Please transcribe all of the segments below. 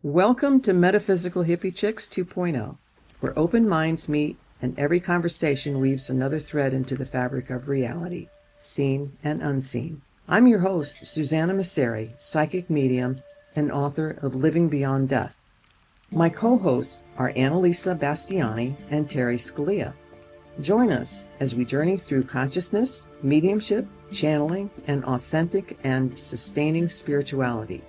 Welcome to Metaphysical Hippie Chicks 2.0, where open minds meet and every conversation weaves another thread into the fabric of reality, seen and unseen. I'm your host, Susanna Messeri, psychic medium and author of Living Beyond Death. My co-hosts are Annalisa Bastiani and Terry Scalia. Join us as we journey through consciousness, mediumship, channeling, and authentic and sustaining spirituality.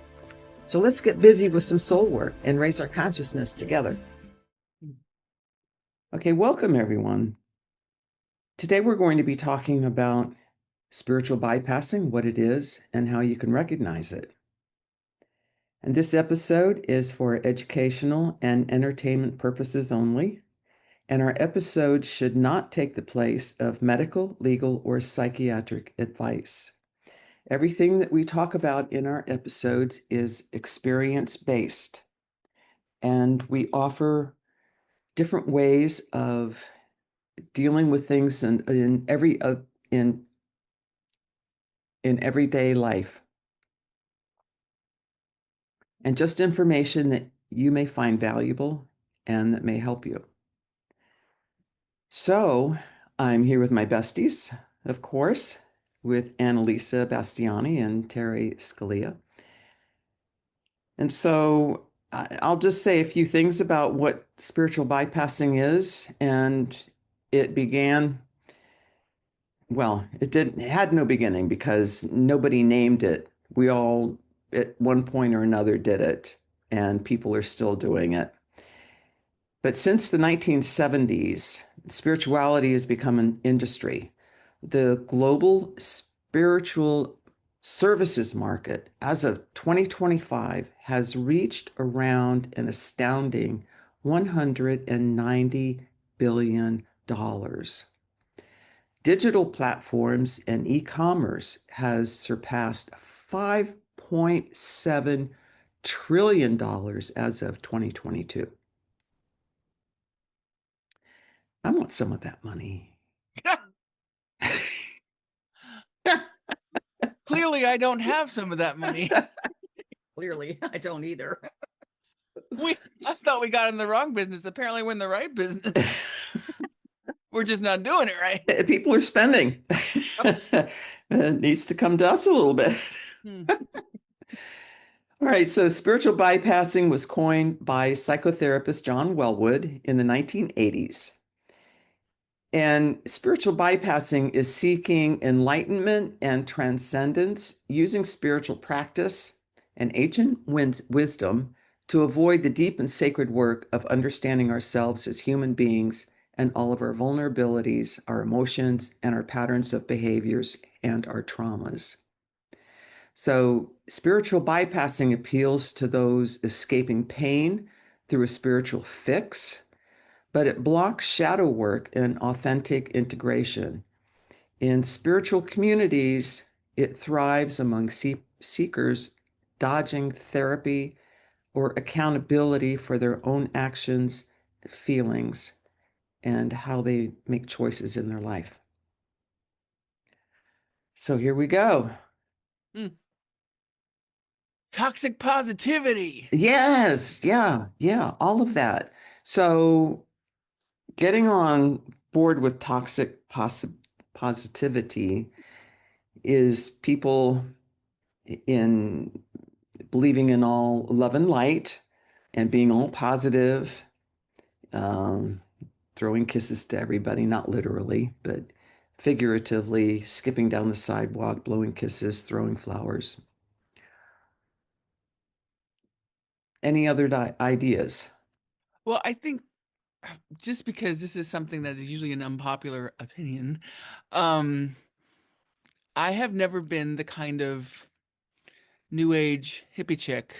So let's get busy with some soul work and raise our consciousness together. Okay, welcome everyone. Today we're going to be talking about spiritual bypassing, what it is, and how you can recognize it. And this episode is for educational and entertainment purposes only. And our episode should not take the place of medical, legal, or psychiatric advice. Everything that we talk about in our episodes is experience-based, and we offer different ways of dealing with things in everyday life, and just information that you may find valuable and that may help you. So I'm here with my besties, of course, with Annalisa Bastiani and Terry Scalia. And so I'll just say a few things about what spiritual bypassing is. And it began, it had no beginning because nobody named it. We all, at one point or another, did it, and people are still doing it. But since the 1970s, spirituality has become an industry. The global spiritual services market, as of 2025, has reached around an astounding $190 billion. Digital platforms and e-commerce has surpassed $5.7 trillion as of 2022. I want some of that money. Clearly, I don't have some of that money. Clearly, I don't either. I thought we got in the wrong business. Apparently, we're in the right business. We're just not doing it right. People are spending. It needs to come to us a little bit. All right, so spiritual bypassing was coined by psychotherapist John Welwood in the 1980s. And spiritual bypassing is seeking enlightenment and transcendence using spiritual practice and ancient wisdom to avoid the deep and sacred work of understanding ourselves as human beings and all of our vulnerabilities, our emotions, and our patterns of behaviors and our traumas. So spiritual bypassing appeals to those escaping pain through a spiritual fix, but it blocks shadow work and authentic integration. In spiritual communities, it thrives among seekers dodging therapy or accountability for their own actions, feelings, and how they make choices in their life. So here we go. Toxic positivity. Yes, yeah, all of that. So getting on board with toxic positivity is people in believing in all love and light and being all positive, throwing kisses to everybody, not literally, but figuratively, skipping down the sidewalk, blowing kisses, throwing flowers. Any other ideas? Well, I think just because this is something that is usually an unpopular opinion, I have never been the kind of new age hippie chick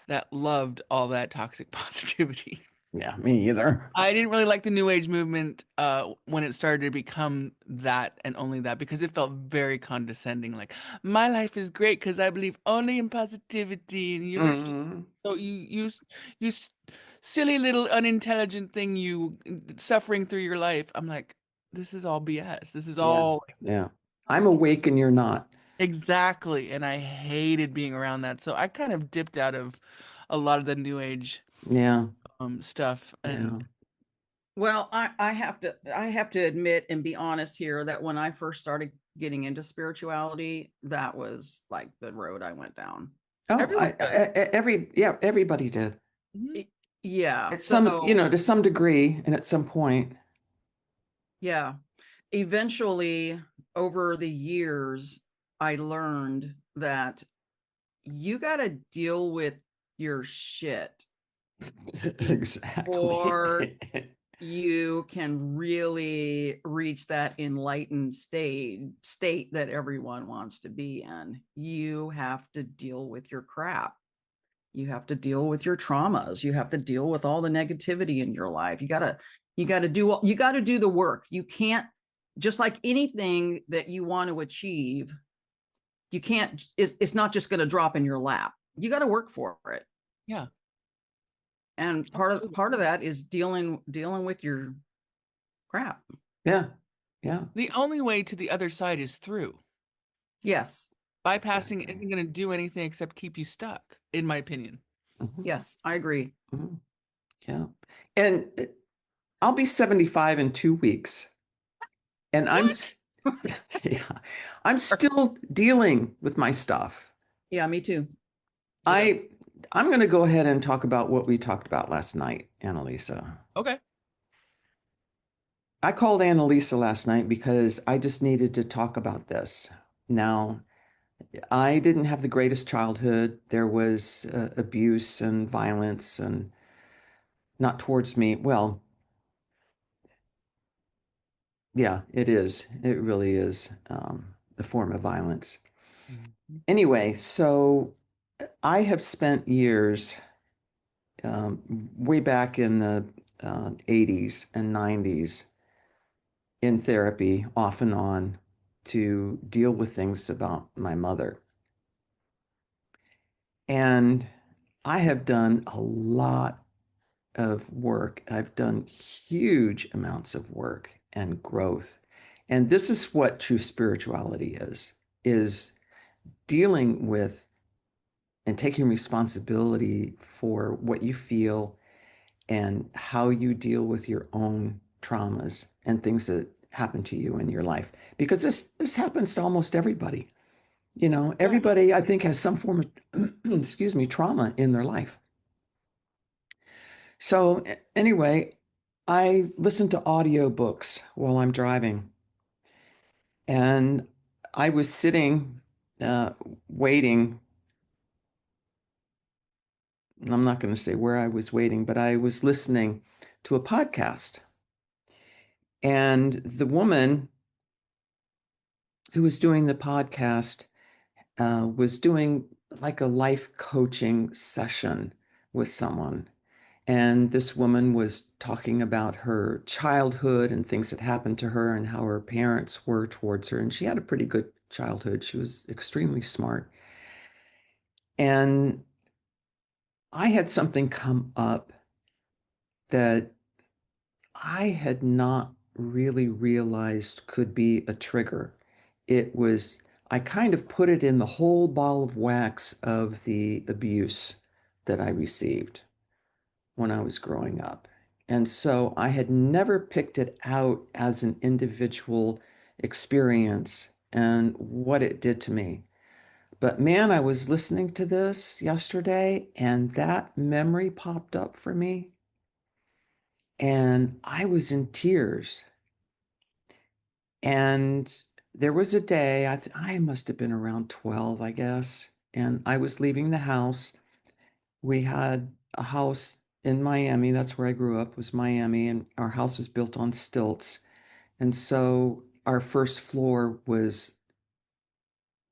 that loved all that toxic positivity. Yeah, me either. I didn't really like the new age movement when it started to become that and only that, because it felt very condescending. Like, my life is great because I believe only in positivity, and you're so you silly little unintelligent thing, you suffering through your life. I'm like, this is all BS. This is all I'm awake and you're not. Exactly, and I hated being around that. So I kind of dipped out of a lot of the new age Yeah. stuff. And Yeah. Well, I have to admit and be honest here that when I first started getting into spirituality, that was like the road I went down. Oh, everyone does. everybody did. Mhm. Yeah. At some, So to some degree, and at some point. yeah, eventually over the years, I learned that you got to deal with your shit before Exactly. you can really reach that enlightened state that everyone wants to be in. You have to deal with your crap. You have to deal with your traumas. You have to deal with all the negativity in your life. You got to do the work. You can't, just like anything that you want to achieve, you can't, it's not just going to drop in your lap. You got to work for it. Yeah. And part of that is dealing with your crap. Yeah. Yeah. The only way to the other side is through. Yes. Bypassing Exactly. isn't going to do anything except keep you stuck, in my opinion. Mhm. Yes, I agree. Mhm. Yeah. And I'll be 75 in 2 weeks. And What? yeah, I'm still dealing with my stuff. Yeah, me too. I I'm going to go ahead and talk about what we talked about last night, Annalisa. Okay. I called Annalisa last night because I just needed to talk about this. Now, I didn't have the greatest childhood. There was abuse and violence, and not towards me. Well, yeah, it is. It really is a form of violence. Mhm. Anyway, so I have spent years, way back in the 80s and 90s, in therapy, off and on, to deal with things about my mother. And I have done a lot of work. I've done huge amounts of work and growth. And this is what true spirituality is dealing with and taking responsibility for what you feel and how you deal with your own traumas and things that happen to you in your life. Because this happens to almost everybody. Yeah. Everybody I think has some form of excuse me, trauma in their life. So anyway, I listen to audiobooks while I'm driving, and I was sitting uh, waiting. I'm not going to say where I was waiting, but I was listening to a podcast. And the woman who was doing the podcast was doing like a life coaching session with someone. And this woman was talking about her childhood and things that happened to her and how her parents were towards her. And she had a pretty good childhood. She was extremely smart. And I had something come up that I had not really realized could be a trigger. I kind of put it in the whole ball of wax of the abuse that I received when I was growing up. And so I had never picked it out as an individual experience and what it did to me. But man, I was listening to this yesterday and that memory popped up for me and I was in tears. And there was a day, I must have been around 12, I guess, and I was leaving the house. We had a house in Miami. That's where I grew up, was Miami, and our house was built on stilts. And so our first floor was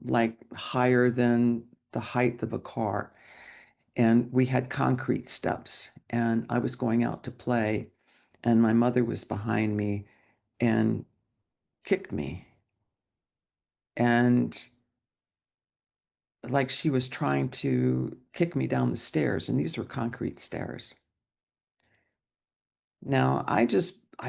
like higher than the height of a car. And we had concrete steps. And I was going out to play, and my mother was behind me and kicked me. And like she was trying to kick me down the stairs, and these were concrete stairs. Now, I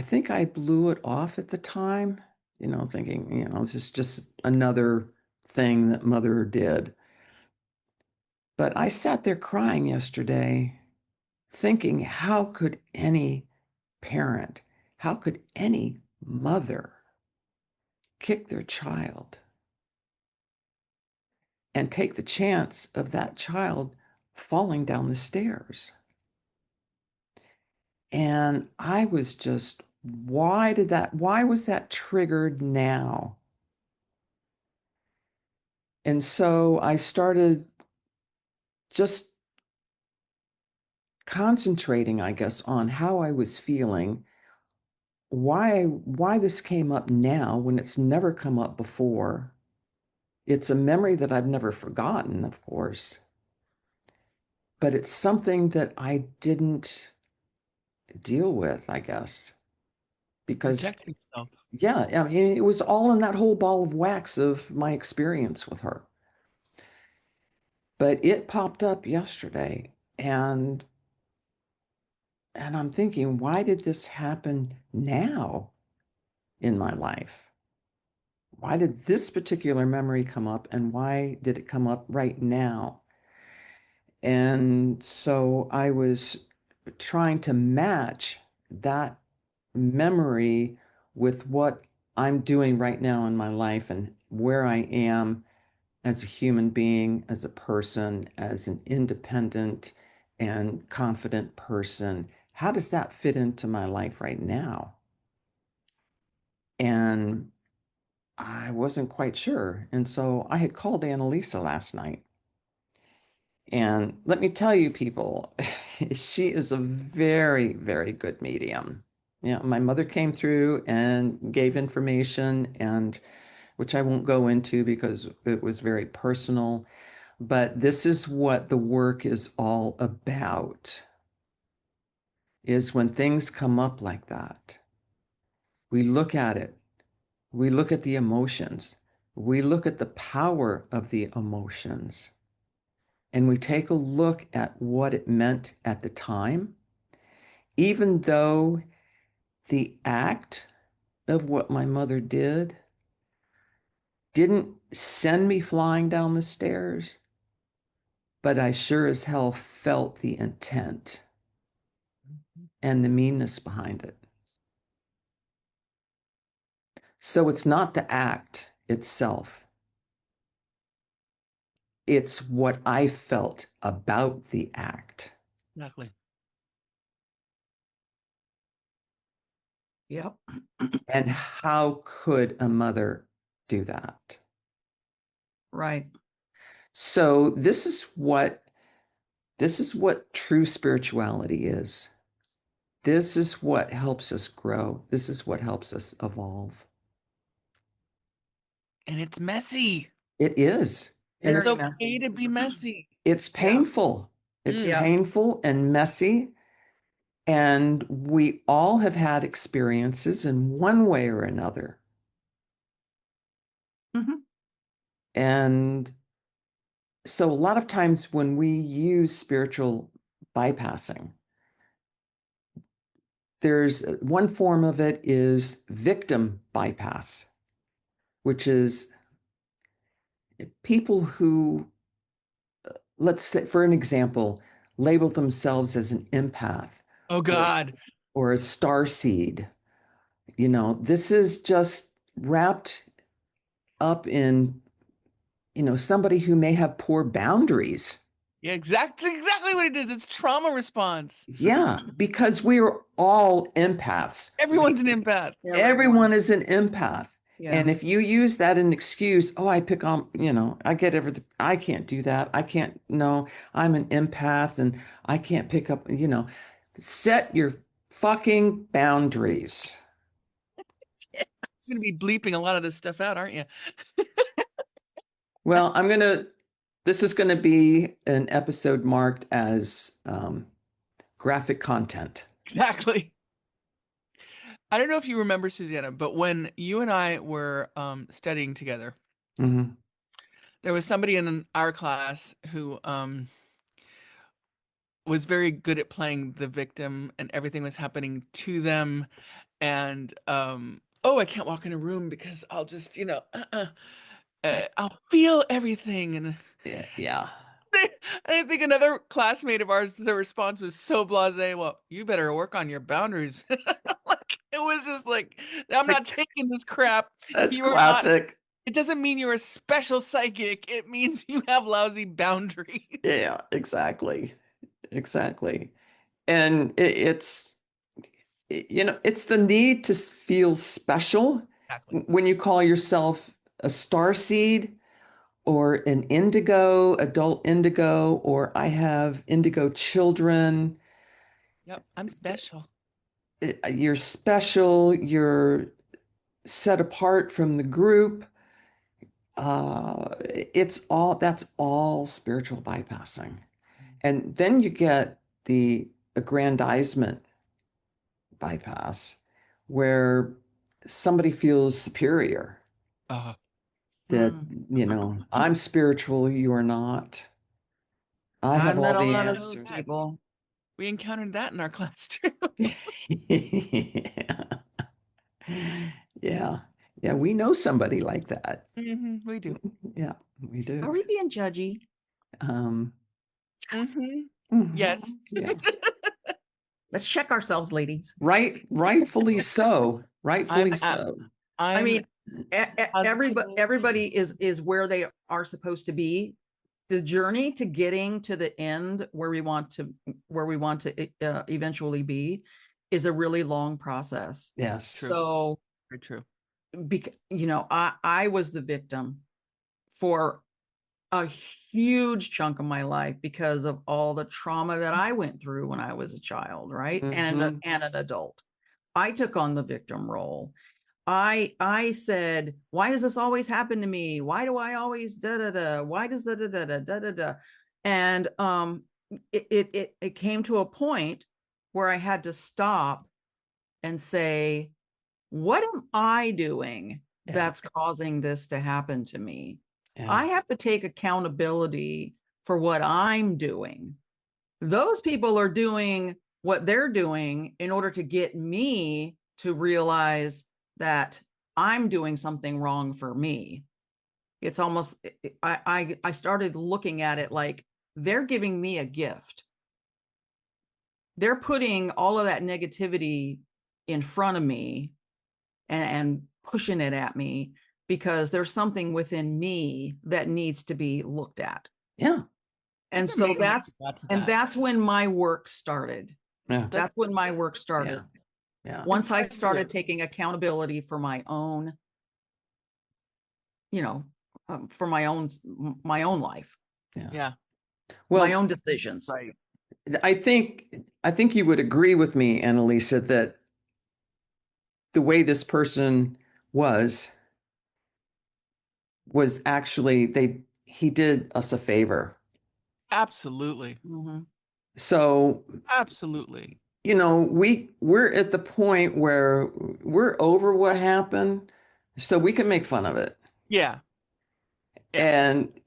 think I blew it off at the time, thinking, this is just another thing that mother did. But I sat there crying yesterday, thinking, how could any parent, how could any mother kick their child and take the chance of that child falling down the stairs? And I was just, why was that triggered now? And so I started just concentrating, I guess, on how I was feeling, why this came up now when it's never come up before. It's a memory that I've never forgotten, of course, but it's something that I didn't deal with, I guess, because Protect yourself. yeah, I mean, it was all in that whole ball of wax of my experience with her. But it popped up yesterday, and I'm thinking, why did this happen now in my life? Why did this particular memory come up, and why did it come up right now? And so I was trying to match that memory with what I'm doing right now in my life and where I am as a human being, as a person, as an independent and confident person. How does that fit into my life right now? And I wasn't quite sure. And so I had called Annalisa last night. And let me tell you, people, she is a very, very good medium. My mother came through and gave information, and which I won't go into because it was very personal. But this is what the work is all about, is when things come up like that, we look at it, we look at the emotions, we look at the power of the emotions, and we take a look at what it meant at the time, even though the act of what my mother didn't send me flying down the stairs, but I sure as hell felt the intent and the meanness behind it. So it's not the act itself. It's what I felt about the act. Exactly. Yep. And how could a mother do that? Right. So this is what true spirituality is. This is what helps us grow. This is what helps us evolve. And it's messy. It is. And It's Very okay messy. to be messy. it's Yeah. painful. It's Mm. Yeah. painful and messy. And we all have had experiences in one way or another. Mhm. And so a lot of times when we use spiritual bypassing, there's one form of it is victim bypass, which is people who, let's say, for an example, label themselves as an empath Oh or, God. or a star seed. This is just wrapped up in, somebody who may have poor boundaries. Yeah, exactly what it is. It's trauma response. Yeah, because we are all empaths. Everyone's an empath. Everyone is an empath. Yeah. And if you use that as an excuse, oh, I pick on, I get everything. I can't do that. I can't, no, I'm an empath and I can't pick up, set your fucking boundaries. You're gonna be bleeping a lot of this stuff out, aren't you? Well, this is going to be an episode marked as graphic content. Exactly. I don't know if you remember, Susanna, but when you and I were studying together, Mhm. there was somebody in our class who was very good at playing the victim, and everything was happening to them. And oh, I can't walk in a room because I'll just, I'll feel everything. And Yeah. I think another classmate of ours, the response was so blasé. Well, you better work on your boundaries. Like it was just like, I'm not taking this crap. That's You are not. classic. It doesn't mean you're a special psychic. It means you have lousy boundaries. Yeah, exactly. Exactly. And it's the need to feel special. Exactly. When you call yourself a star seed or an indigo, adult indigo, or I have indigo children, Yep, I'm special. you're special, you're set apart from the group. That's all spiritual bypassing. And then you get the aggrandizement bypass where somebody feels superior, Uh, that, Mm. I'm spiritual, you are not. I I've have met all a the lot of those answers. people. we encountered that in our class too. Yeah. Yeah. Yeah, we know somebody like that. We do. Yeah, we Are do. we being judgy? Um, Yes. yeah. Let's check ourselves, ladies. Rightfully so. Rightfully I'm at, so. I I'm mean, everybody positive. everybody is where they are supposed to be. The journey to getting to the end where we want to eventually be is a really long process. Yes. True. So, Very true. I was the victim for a huge chunk of my life because of all the trauma that I went through when I was a child, right? And Mhm. an adult. I took on the victim role. I said, why does this always happen to me? Why do I always da da da? Why does da da da da da da da? And it came to a point where I had to stop and say, what am I doing Yeah. that's causing this to happen to me? Yeah. I have to take accountability for what I'm doing. Those people are doing what they're doing in order to get me to realize that I'm doing something wrong for me. It's almost, I started looking at it like they're giving me a gift. They're putting all of that negativity in front of me and pushing it at me because there's something within me that needs to be looked at. Yeah. And It's so amazing you got to that. that's when my work started. Yeah. That's when my work started. Yeah. Once I started taking accountability for my own, for my own life, Yeah. Well, my own decisions. Right. I think you would agree with me, Annalisa, that the way this person was actually he did us a favor. Absolutely. Mhm. So, Absolutely. we're at the point where we're over what happened, so we can make fun of it. Yeah. And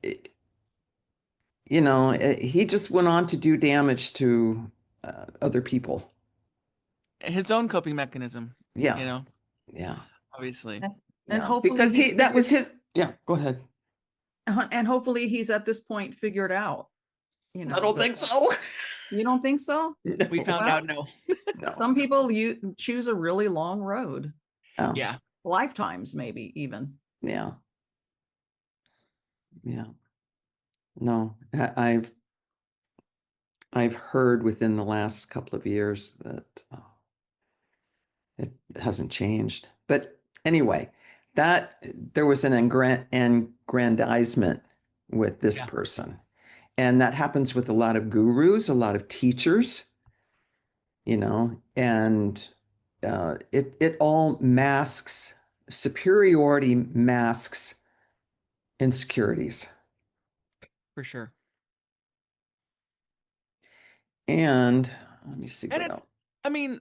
he just went on to do damage to other people. His own coping mechanism. Yeah. Yeah. Obviously. And Yeah. hopefully Because that was his. Yeah, go ahead. and hopefully he's at this point figured out, I don't think so. You don't think so? We No. found out no. No. Some people you choose a really long road. Oh, Yeah. Lifetimes, maybe even. yeah. Yeah. No, I've heard within the last couple of years that it hasn't changed. But anyway, that there was an aggrandizement with this Yeah. person. And that happens with a lot of gurus, a lot of teachers, and it all masks, superiority masks insecurities. For sure. And let me see And what else. I mean,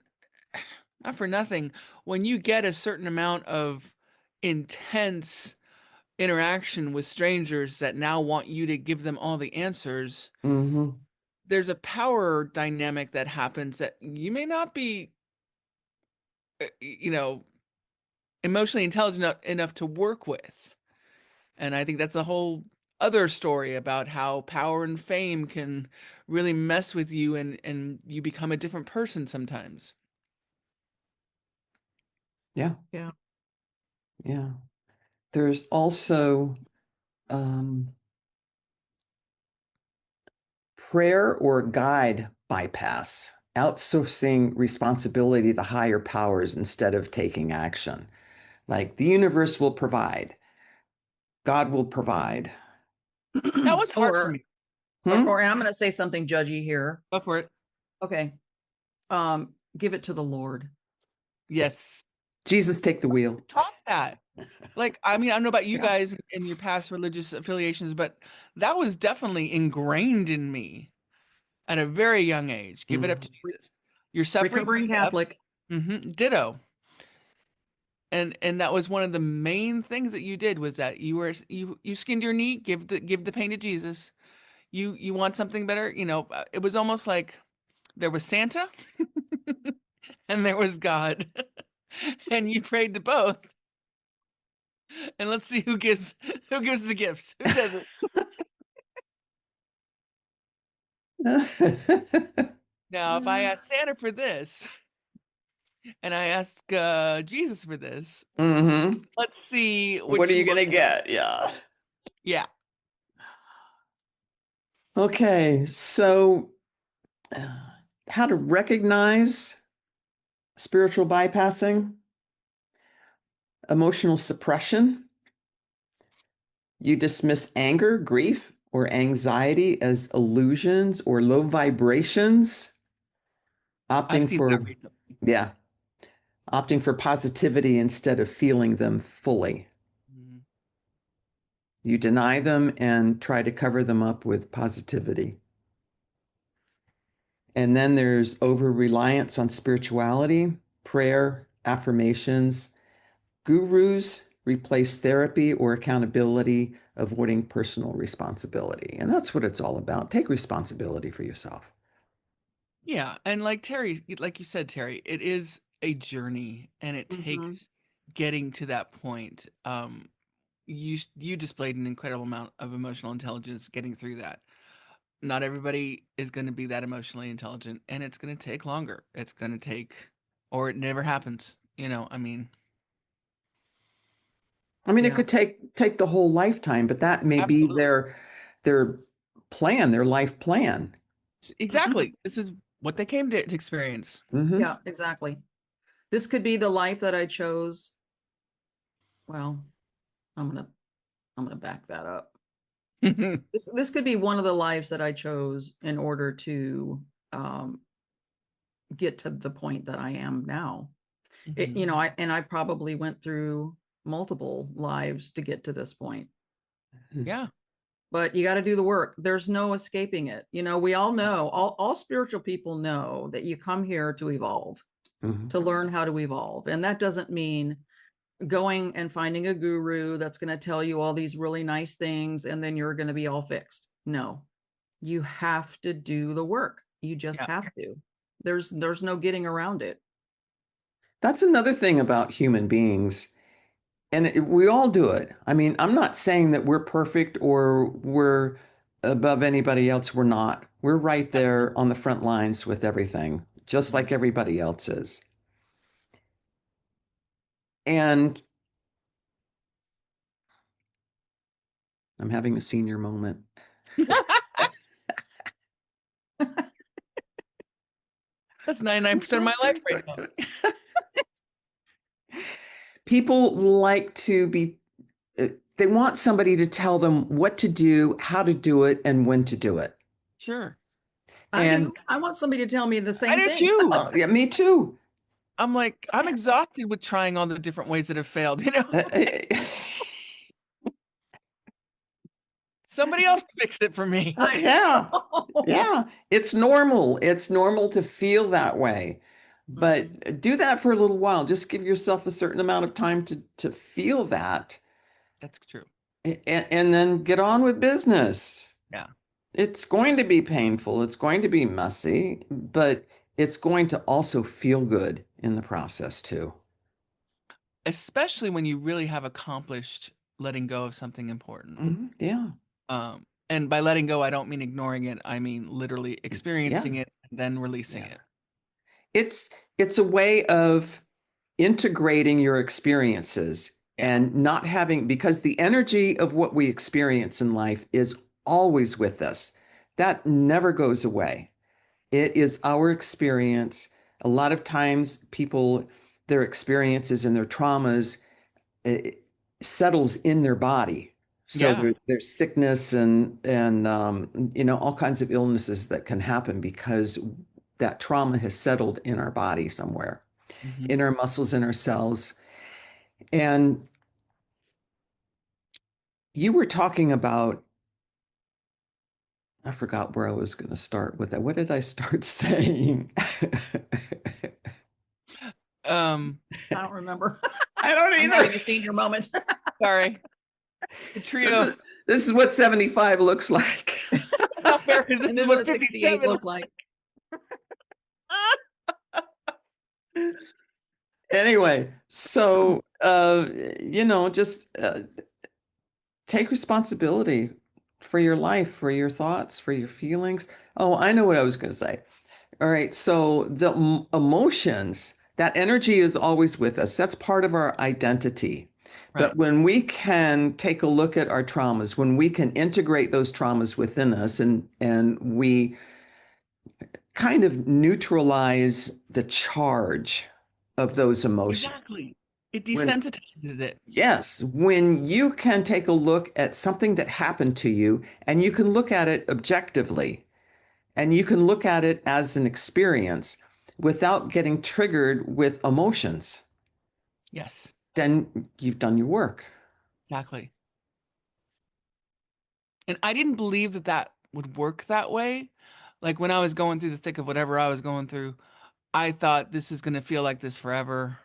not for nothing, when you get a certain amount of intense interaction with strangers that now want you to give them all the answers, Mm-hmm. there's a power dynamic that happens that you may not be, emotionally intelligent enough to work with. And I think that's a whole other story about how power and fame can really mess with you, and you become a different person sometimes. Yeah. Yeah. Yeah. There's also um, prayer or guide bypass, outsourcing responsibility to higher powers instead of taking action. Like the universe will provide, God will provide. That was hard for or, me. Hmm? and I'm going to say something judgy here. Go for it. Okay. Give it to the Lord. Yes. Jesus, take the wheel. Taught that. Like, I mean, I don't know about you Yeah. guys and your past religious affiliations, but that was definitely ingrained in me at a very young age. Give it up to Jesus. You're suffering. Recovering Give it up. Catholic. Ditto. And that was one of the main things that you did, was that you skinned your knee, give the pain to Jesus. You want something better, it was almost like there was Santa and there was God. And you prayed to both. And let's see who gives the gifts. Who does it? Now, if I ask Santa for this and I ask Jesus for this, Hmm. let's see What which are you one. gonna get? Yeah. Yeah. Okay, so how to recognize spiritual bypassing, emotional suppression. You dismiss anger, grief, or anxiety as illusions or low vibrations, I've opting seen that for, recently. yeah, opting for positivity instead of feeling them fully. Mhm. You deny them and try to cover them up with positivity. And then there's over reliance on spirituality, prayer, affirmations. Gurus replace therapy or accountability, avoiding personal responsibility. And that's what it's all about. Take responsibility for yourself. Yeah, and like you said, Terry, it is a journey, and it Mhm. takes getting to that point. You displayed an incredible amount of emotional intelligence getting through that. Not everybody is going to be that emotionally intelligent, and it's going to take longer. It's going to take, or it never happens. I mean, I mean, it Yeah. could take the whole lifetime, but that may be absolutely, their plan, their life plan. Mhm. exactly. This is what they came to experience. Hmm. Yeah, exactly. This could be the life that I chose. Well, I'm gonna back that up. This could be one of the lives that I chose in order to um, get to the point that I am now. Mhm. I probably went through multiple lives to get to this point. Yeah. But you got to do the work. There's no escaping it. We all know, all spiritual people know that you come here to evolve, Hmm. to learn how to evolve. And that doesn't mean going and finding a guru that's going to tell you all these really nice things and then you're going to be all fixed. No, you have to do the work. You just Yeah. have to. There's no getting around it. That's another thing about human beings. And we all do it. I mean, I'm not saying that we're perfect or we're above anybody else. We're not. We're right there on the front lines with everything, just like everybody else is. And I'm having a senior moment. That's 99% of my life right now. People like to be, they want somebody to tell them what to do, how to do it, and when to do it. Sure. I And do. I want somebody to tell me the I same do thing. too. yeah, me too. I'm like, I'm exhausted with trying all the different ways that have failed. Somebody else fixed it for me. Yeah, yeah. It's normal. It's normal to feel that way. Mhm. But do that for a little while. Just give yourself a certain amount of time to feel that That's true. and then get on with business. Yeah. It's going to be painful. It's going to be messy, but it's going to also feel good in the process too. Especially when you really have accomplished letting go of something important. Yeah. And by letting go, I don't mean ignoring it. I mean literally experiencing it and then releasing it. It's a way of integrating your experiences and not having, because the energy of what we experience in life is always with us. That never goes away. It is our experience. A lot of times people, their experiences and their traumas, it settles in their body. So Yeah. there's sickness and all kinds of illnesses that can happen because that trauma has settled in our body somewhere, Mhm. in our muscles, in our cells. And you were talking about, I forgot where I was going to start with that. What did I start saying? Um, I don't remember. I don't I'm either. having a senior moment. sorry. The This trio. is, this is what 75 looks like. Not fair because And this this is is what what 68 57 look looks like. Anyway, so just take responsibility for your life, for your thoughts, for your feelings. Oh, I know what I was going to say. All right, so the emotions, that energy is always with us. That's part of our identity. Right. But when we can take a look at our traumas, when we can integrate those traumas within us and we kind of neutralize the charge of those emotions. Exactly. It When desensitizes it. Yes, when you can take a look at something that happened to you and you can look at it objectively and you can look at it as an experience without getting triggered with emotions, Yes, then you've done your work. exactly. And I didn't believe that that would work that way. Like when I was going through the thick of whatever I was going through, I thought this is going to feel like this forever.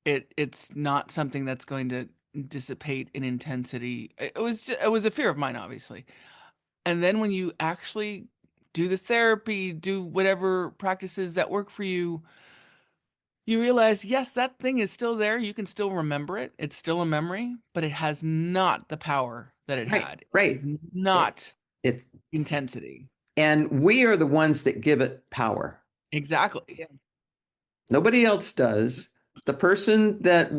It's not something that's going to dissipate in intensity. It was a fear of mine, obviously. And then when you actually do the therapy, do whatever practices that work for you, you realize, yes, that thing is still there. You can still remember it. It's still a memory, but it has not the power that it Right, had. It's right. It, not it's intensity. and we are the ones that give it power. Exactly. Yeah. Nobody else does. The person that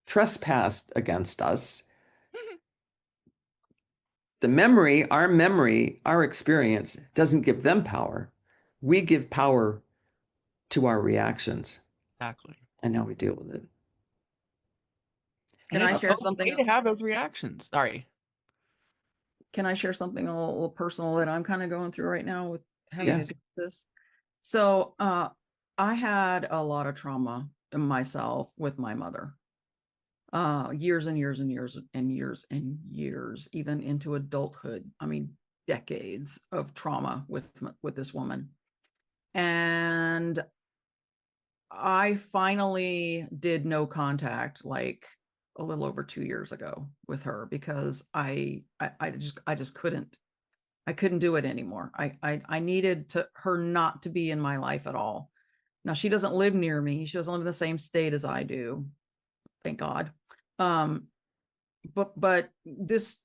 trespassed against us, our memory, our experience doesn't give them power. We give power to our reactions Exactly. and how we deal with it. And Can I it's share something? okay to have those reactions. Sorry. Can I share something a little personal that I'm kind of going through right now with having to Yes. do with this? So, I had a lot of trauma in myself with my mother. Years and years and years and years and years, even into adulthood. I mean, decades of trauma with this woman. And I finally did no contact like a little over 2 years ago with her because I just couldn't. I couldn't do it anymore. I needed her not to be in my life at all. Now she doesn't live near me. She doesn't live in the same state as I do. Thank God. Um, but this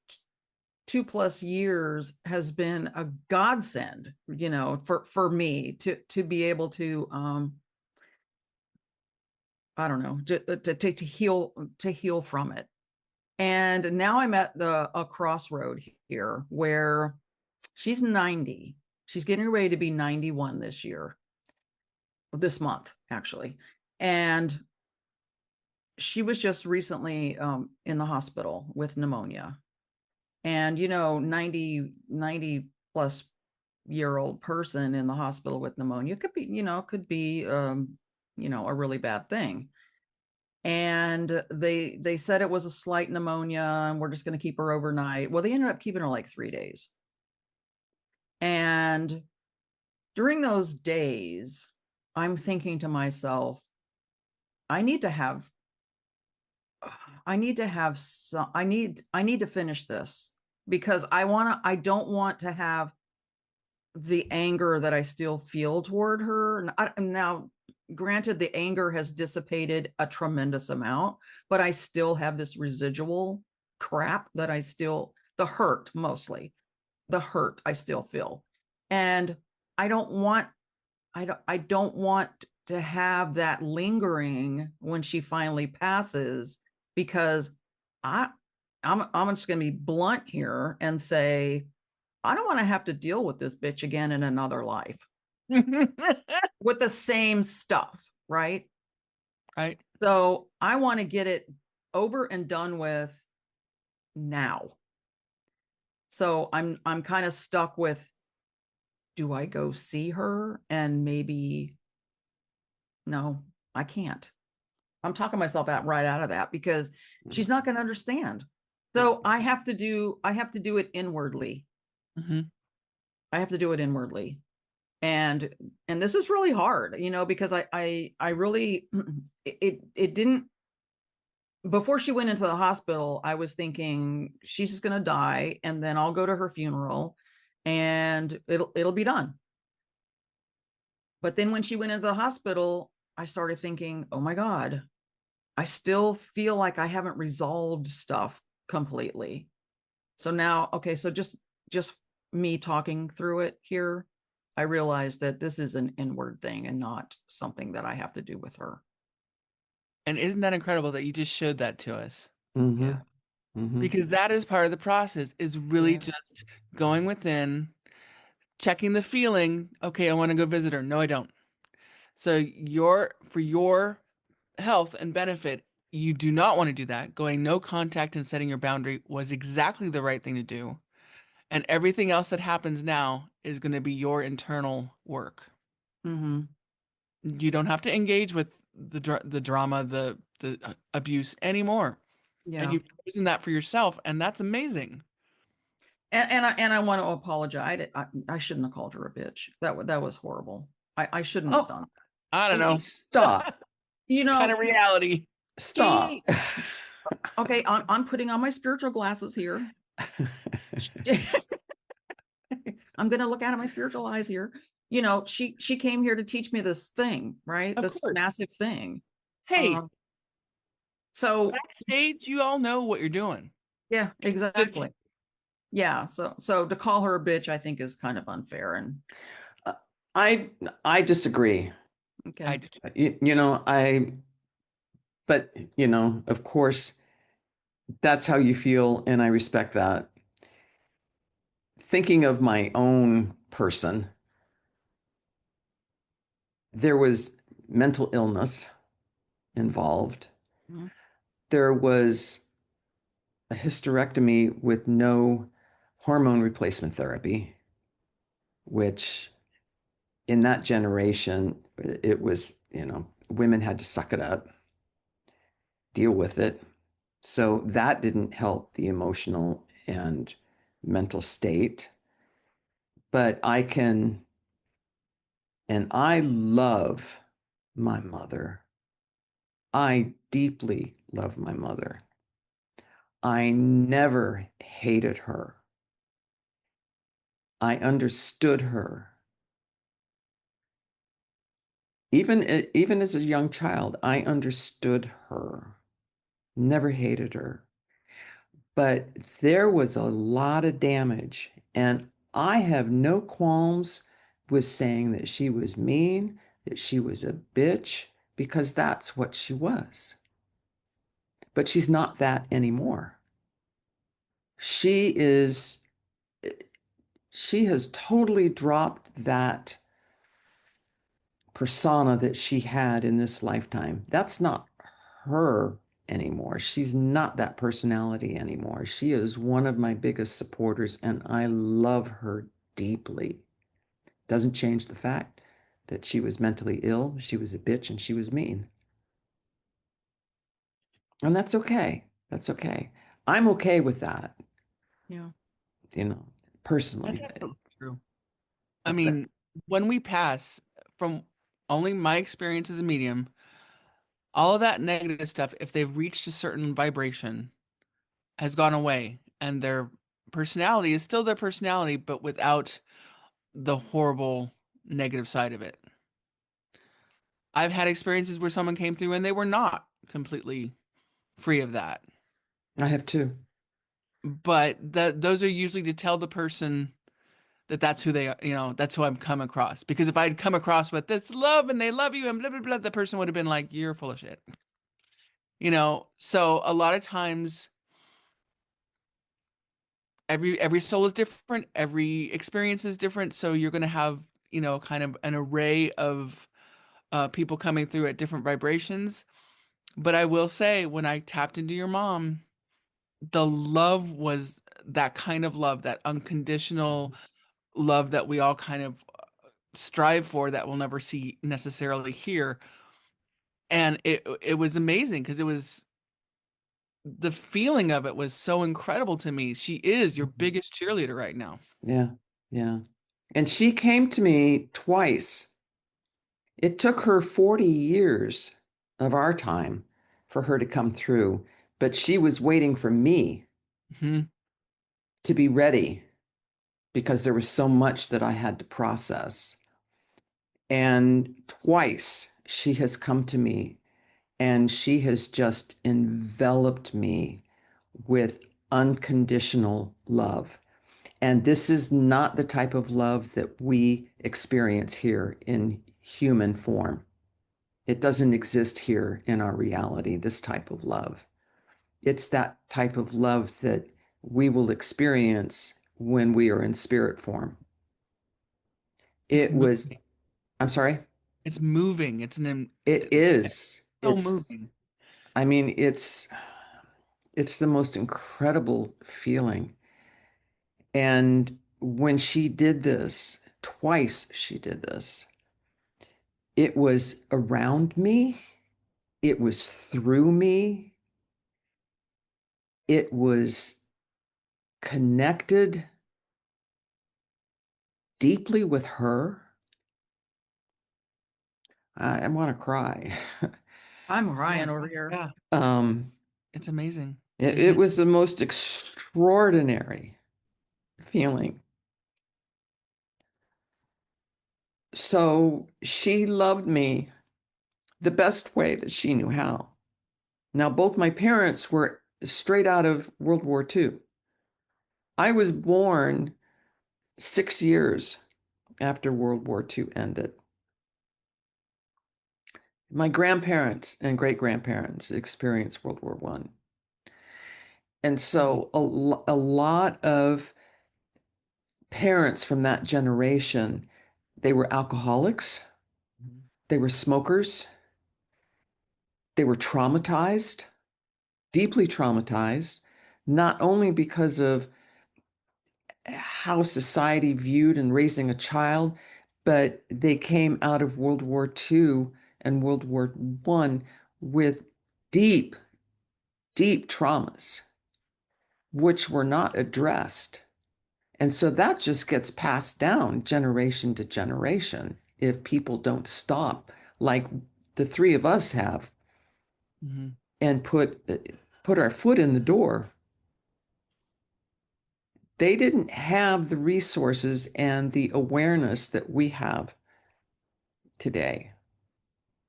2+ years has been a godsend, for me to be able to I don't know, to heal from it. And now I'm at a crossroad here where she's 90. She's getting ready to be 91 this month, actually. And she was just recently in the hospital with pneumonia. And, 90 plus year old person in the hospital with pneumonia could be, a really bad thing. And they said it was a slight pneumonia and we're just going to keep her overnight. Well, they ended up keeping her like 3 days. And during those days, I'm thinking to myself, I need to have some, I need to finish this because I don't want to have the anger that I still feel toward her. Now, granted, the anger has dissipated a tremendous amount, but I still have this residual crap that the hurt mostly. The hurt I still feel. And I don't want to have that lingering when she finally passes, because I'm just going to be blunt here and say I don't want to have to deal with this bitch again in another life with the same stuff, right? Right. So I want to get it over and done with now. So I'm kind of stuck with, do I go see her? And maybe, no, I can't. I'm talking myself out right out of that because she's not going to understand. So I have to do it inwardly. Mm-hmm. I have to do it inwardly. And this is really hard, because I really, it didn't, before she went into the hospital, I was thinking she's just going to die and then I'll go to her funeral and it'll be done. But then when she went into the hospital, I started thinking, oh my God, I still feel like I haven't resolved stuff completely. So now, okay, so just me talking through it here, I realized that this is an inward thing and not something that I have to do with her. And isn't that incredible that you just showed that to us? Mm-hmm. Yeah. Mm-hmm. Because that is part of the process, is really Yeah. just going within, checking the feeling. Okay, I want to go visit her. No, I don't. So for your health and benefit, you do not want to do that. Going no contact and setting your boundary was exactly the right thing to do. And everything else that happens now is going to be your internal work. Mm-hmm. You don't have to engage with the drama, the abuse anymore. Yeah. And you've chosen that for yourself, and that's amazing. And I want to apologize. I shouldn't have called her a bitch. That was horrible. I shouldn't have done. I don't know. Stop. Kind of reality. Stop. Okay, I'm putting on my spiritual glasses here. I'm going to look out of my spiritual eyes here. She came here to teach me this thing, right? Of This course. massive thing. Hey, so backstage, you all know what you're doing. yeah, exactly. Yeah. So to call her a bitch, I think is kind of unfair. And I disagree. okay. But of course, that's how you feel, and I respect that. Thinking of my own person, there was mental illness involved. Mhm. There was a hysterectomy with no hormone replacement therapy, which in that generation, it was, women had to suck it up, deal with it. So that didn't help the emotional and mental state. But and I love my mother. I deeply love my mother. I never hated her. I understood her. Even as a young child, I understood her. Never hated her. But there was a lot of damage, and I have no qualms with saying that she was mean, that she was a bitch, because that's what she was. But she's not that anymore. She is, she has totally dropped that persona that she had in this lifetime. That's not her anymore. She's not that personality anymore. She is one of my biggest supporters, and I love her deeply. Doesn't change the fact that she was mentally ill, she was a bitch, and she was mean. And that's okay. That's okay. I'm okay with that, Yeah. That's personally. absolutely true. I mean, when we pass, from only my experience as a medium, all of that negative stuff, if they've reached a certain vibration, has gone away, and their personality is still their personality, but without the horrible negative side of it. I've had experiences where someone came through and they were not completely free of that. I have too. but those are usually to tell the person that that's who they are, that's who I'm come across. Because if I'd come across with this love and they love you and blah blah blah, the person would have been like, "You're full of shit." So a lot of times every soul is different, every experience is different, so you're going to have, kind of an array of people coming through at different vibrations. But I will say, when I tapped into your mom, the love was that kind of love, that unconditional love that we all kind of strive for, that we'll never see necessarily here. And it was amazing, because the feeling of it was so incredible to me. She is your biggest cheerleader right now. Yeah. Yeah. And she came to me twice. It took her 40 years of our time for her to come through, but she was waiting for me Hmm. to be ready because there was so much that I had to process. And twice she has come to me and she has just enveloped me with unconditional love. And this is not the type of love that we experience here in human form. It doesn't exist here in our reality, this type of love. It's that type of love that we will experience when we are in spirit form. It's It was, moving. I'm sorry, It's moving. it It's is. so It's, moving. I mean, it's the most incredible feeling. And when she did this, twice she did this, it was around me, it was through me, it was connected deeply with her. I want to cry. I'm Yeah. crying over here. Yeah. um, It's amazing. it was the most extraordinary feeling. So she loved me the best way that she knew how. Now, both my parents were straight out of World War II. I was born 6 years after World War II ended. My grandparents and great grandparents experienced World War I. And so a lot of parents from that generation, they were alcoholics, they were smokers, they were traumatized, deeply traumatized, not only because of how society viewed and raising a child, but they came out of World War II and World War I with deep, deep traumas, which were not addressed. And so that just gets passed down generation to generation if people don't stop, like the three of us have, Mm-hmm. and put our foot in the door. They didn't have the resources and the awareness that we have today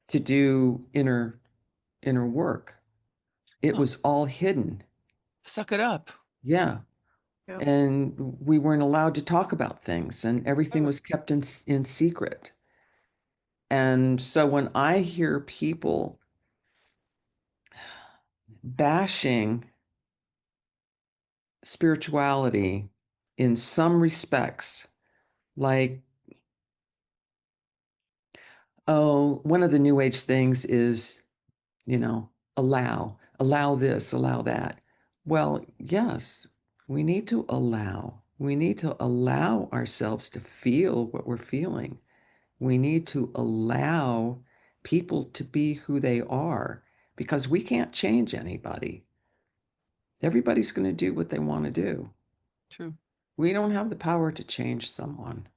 to do inner work. It Oh, was all hidden. suck it up. Yeah. Yep. And we weren't allowed to talk about things and everything Oh. was kept in secret. And so when I hear people bashing spirituality in some respects, like, oh, one of the new age things is, you know, allow this, allow that. Well, yes, we need to allow ourselves to feel what we're feeling. We need to allow people to be who they are because we can't change anybody. Everybody's going to do what they want to do. True. We don't have the power to change someone. Right.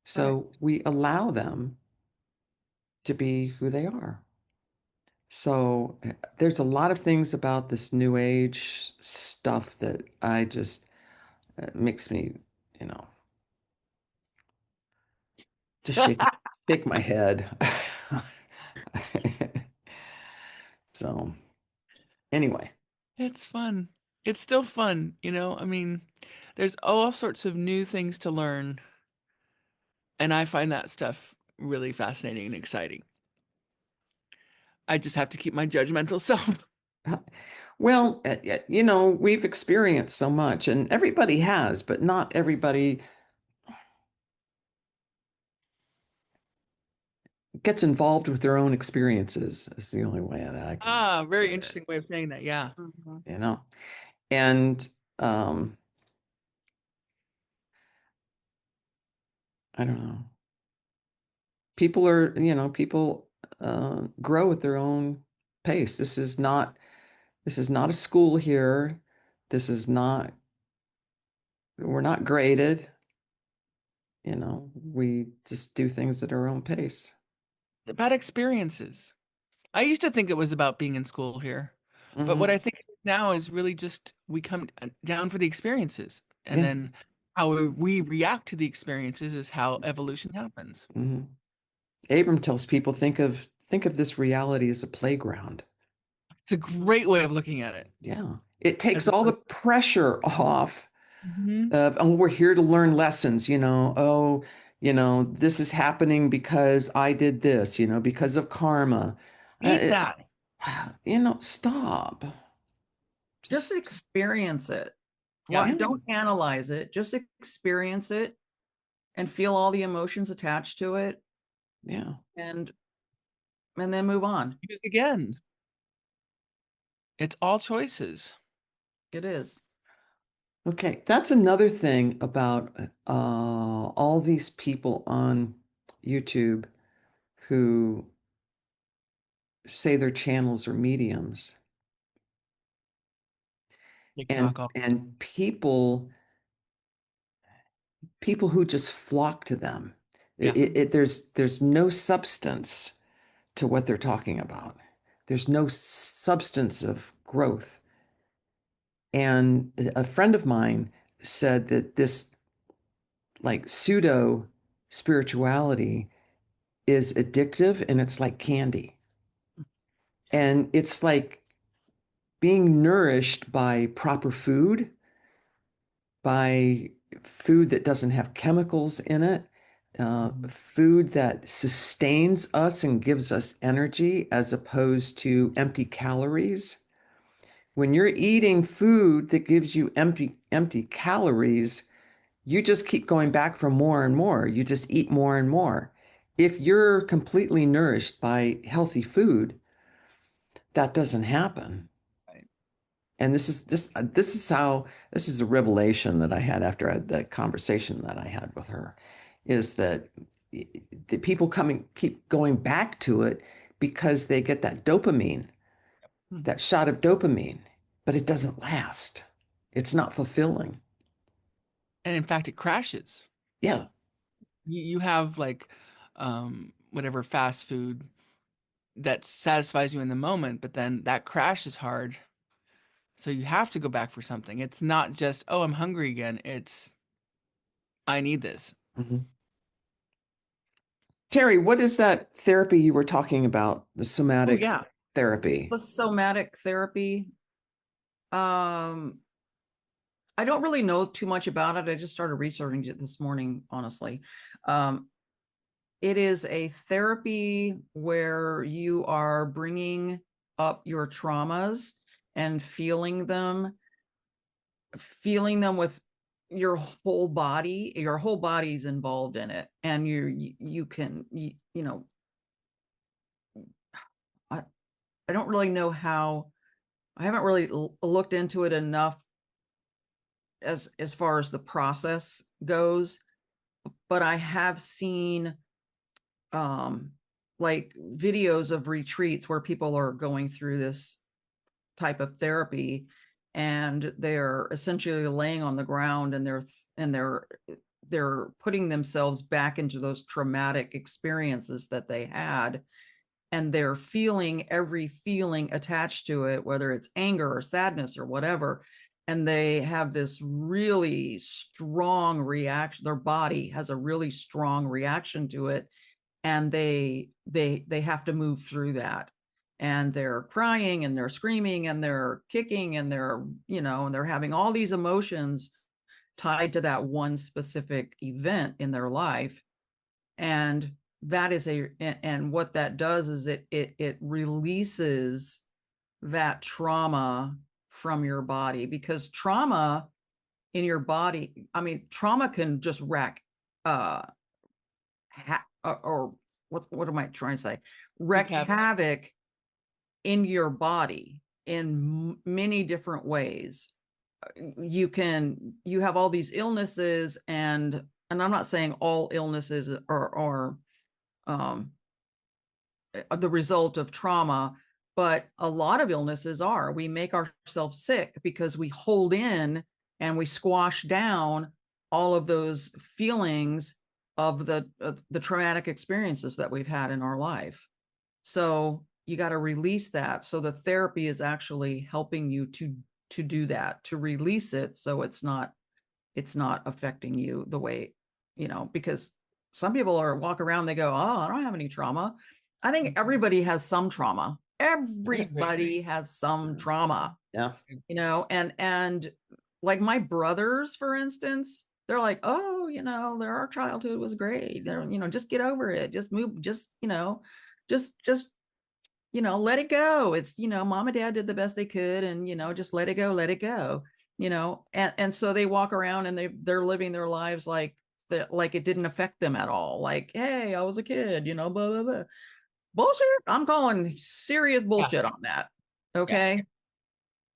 So we allow them to be who they are. So there's a lot of things about this new age stuff that I just makes me, you know, just shake my head. So anyway, It's fun. It's still fun, I mean, there's all sorts of new things to learn, and I find that stuff really fascinating and exciting. I just have to keep my judgmental self. Well, we've experienced so much, and everybody has, but not everybody gets involved with their own experiences. Is the only way that I can Very put it, interesting way of saying that. Yeah. Mhm. you know. And um, I don't know. People grow at their own pace. This is not a school here. This is not, we're not graded. We just do things at our own pace. About experiences. I used to think it was about being in school here, but what Hmm. I think now is really just we come down for the experiences, and Yeah. then how we react to the experiences is how evolution happens. Hmm. Abram tells people, think of this reality as a playground. It's a great way of looking at it. Yeah. It As takes all the opposed pressure off Mhm. of, oh, we're here to learn lessons, oh, this is happening because I did this, because of karma. Eat that. Stop. Just Just, experience it. Yeah. What, yeah, don't analyze it, just experience it and feel all the emotions attached to it, yeah. and then move on. Use again. It's all choices. It is. Okay, that's another thing about all these people on YouTube who say their channels are mediums, and TikTok. All. and people who just flock to them. Yeah. There's no substance to what they're talking about. There's no substance of growth. And a friend of mine said that this like pseudo spirituality is addictive and it's like candy. And it's like being nourished by proper food, by food that doesn't have chemicals in it, food that sustains us and gives us energy as opposed to empty calories. When you're eating food that gives you empty calories, you just keep going back for more and more. You just eat more and more. If you're completely nourished by healthy food, that doesn't happen. Right. And this is a revelation that I had after that conversation that I had with her, is that the people keep going back to it because they get that dopamine, Mhm. that shot of dopamine, but it doesn't last. It's not fulfilling. And in fact, it crashes. Yeah. You have like whatever fast food that satisfies you in the moment, but then that crashes hard. So you have to go back for something. It's not just, oh, I'm hungry again. It's, I need this. Mhm. Terry, what is that therapy you were talking about? The Oh, somatic yeah. therapy. The somatic therapy, um I don't really know too much about it. I just started researching it this morning, honestly. um it is a therapy where you are bringing up your traumas and feeling them with your whole body. Your whole body's involved in it, and you can, I, I don't really know how. I haven't really looked into it enough as far as the process goes, but I have seen um like videos of retreats where people are going through this type of therapy, and they're essentially laying on the ground, and they're putting themselves back into those traumatic experiences that they had, and they're feeling every feeling attached to it, whether it's anger or sadness or whatever, and they have this really strong reaction. Their body has a really strong reaction to it, and they have to move through that. and they're crying and they're screaming and they're kicking and they're, and they're having all these emotions tied to that one specific event in their life. And that is and what that does is it releases that trauma from your body, because trauma in your body, I mean, trauma can just wreck or what am I trying to say? Wreak havoc in your body in many different ways. You have all these illnesses, and I'm not saying all illnesses are the result of trauma, but a lot of illnesses are. We make ourselves sick because we hold in and we squash down all of those feelings of the traumatic experiences that we've had in our life. So you got to release that. So the therapy is actually helping you to do that, to release it, so it's not affecting you the way, because some people walk around, they go, oh, I don't have any trauma. I think everybody has some trauma. Everybody has some trauma. Yeah. And like my brothers, for instance, they're like, oh, our childhood was great. They're, just get over it. Just move, just let it go. It's, mom and dad did the best they could, and, just let it go, and so they walk around and they're living their lives like it didn't affect them at all. Like, hey, I was a kid, blah, blah, blah. Bullshit. I'm calling serious bullshit on that. Okay. Yeah.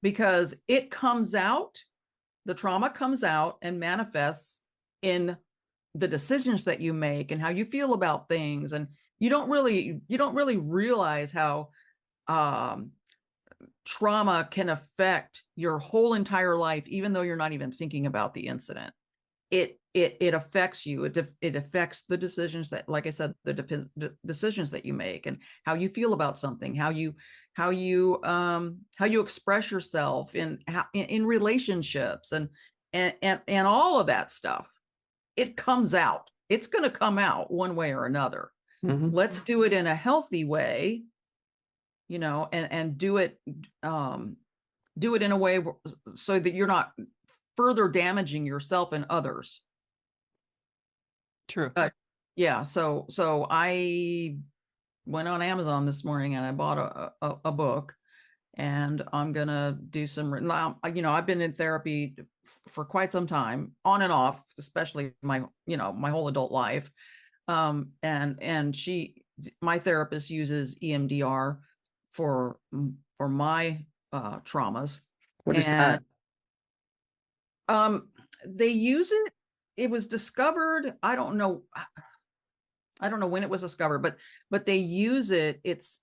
Because it comes out, the trauma comes out and manifests in the decisions that you make and how you feel about things. And you don't really realize how trauma can affect your whole entire life, even though you're not even thinking about the incident. It affects you. It affects the decisions that, like I said, the decisions that you make and how you feel about something, how you express yourself in relationships and all of that stuff. It comes out. It's going to come out one way or another. Mm-hmm. Let's do it in a healthy way, and do it in a way so that you're not further damaging yourself and others. True. Yeah. So I went on Amazon this morning and I bought a book, and I'm going to do some, I've been in therapy for quite some time, on and off, especially my whole adult life. And my therapist uses EMDR for my traumas. What is that? They use it. It was discovered. I don't know when it was discovered, but they use it. It's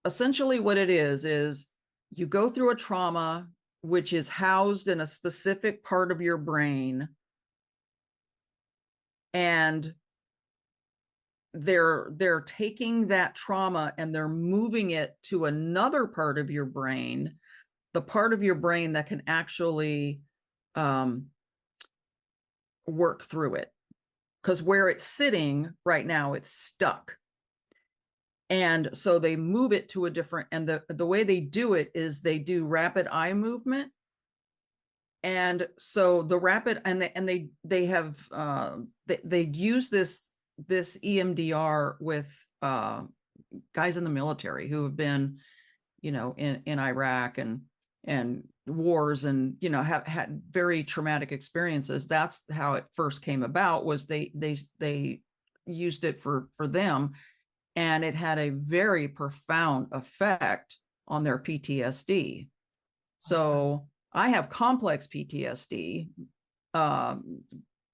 essentially what it is you go through a trauma, which is housed in a specific part of your brain, and they're taking that trauma and they're moving it to another part of your brain, the part of your brain that can actually work through it, because where it's sitting right now, it's stuck. And so they move it to a different, and the way they do it is they do rapid eye movement. And so the rapid, and they have they use this EMDR with guys in the military who have been, in Iraq and wars, and have had very traumatic experiences. That's how it first came about, was they used it for them, and it had a very profound effect on their PTSD. So I have complex PTSD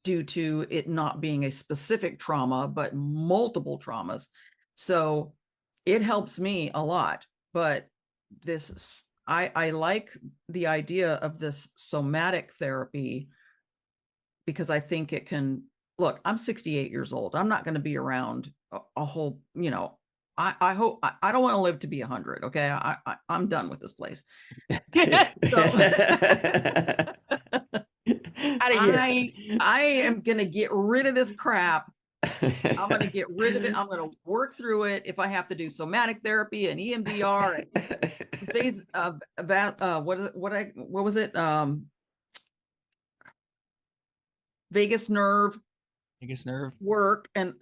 due to it not being a specific trauma, but multiple traumas. So it helps me a lot. But I like the idea of this somatic therapy, because I think it can, look, I'm 68 years old. I'm not going to be around a whole, I hope, I don't want to live to be 100. Okay. I'm done with this place. I am going to get rid of this crap I'm going to get rid of it. I'm going to work through it. If I have to do somatic therapy and EMDR and phase of that, what was it? Vagus nerve Biggest nerve. work and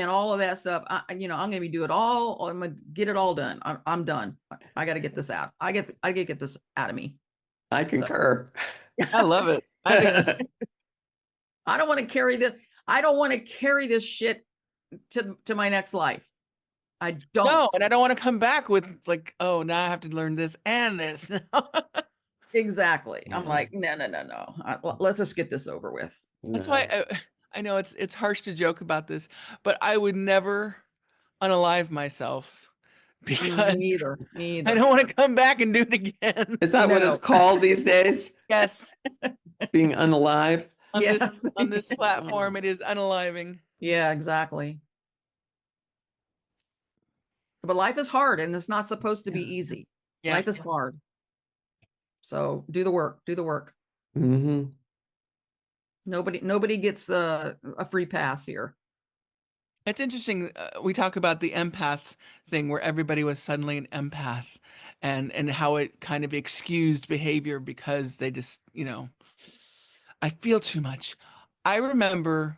all of that stuff. I'm going to be doing it all. I'm going to get it all done. I'm done. I got to get this out. I got to get this out of me. I concur. I love it. I think that's I don't want to carry this. I don't want to carry this shit to my next life. I don't. no, and I don't want to come back with like, oh, now I have to learn this and this. Exactly. Yeah. I'm like, no. Let's just get this over with. That's why I know it's harsh to joke about this, but I would never unalive myself because Me either. I don't want to come back and do it again. Is that what No. it's called these days? Yes, Being unalive? on Yes. this platform, it is unaliving. Yeah, exactly. But life is hard and it's not supposed to be easy. Yeah. Life is hard. So do the work. Do the work. Mm-hmm. Nobody gets a free pass here. It's interesting. We talk about the empath thing where everybody was suddenly an empath and how it kind of excused behavior because they just, I feel too much. I remember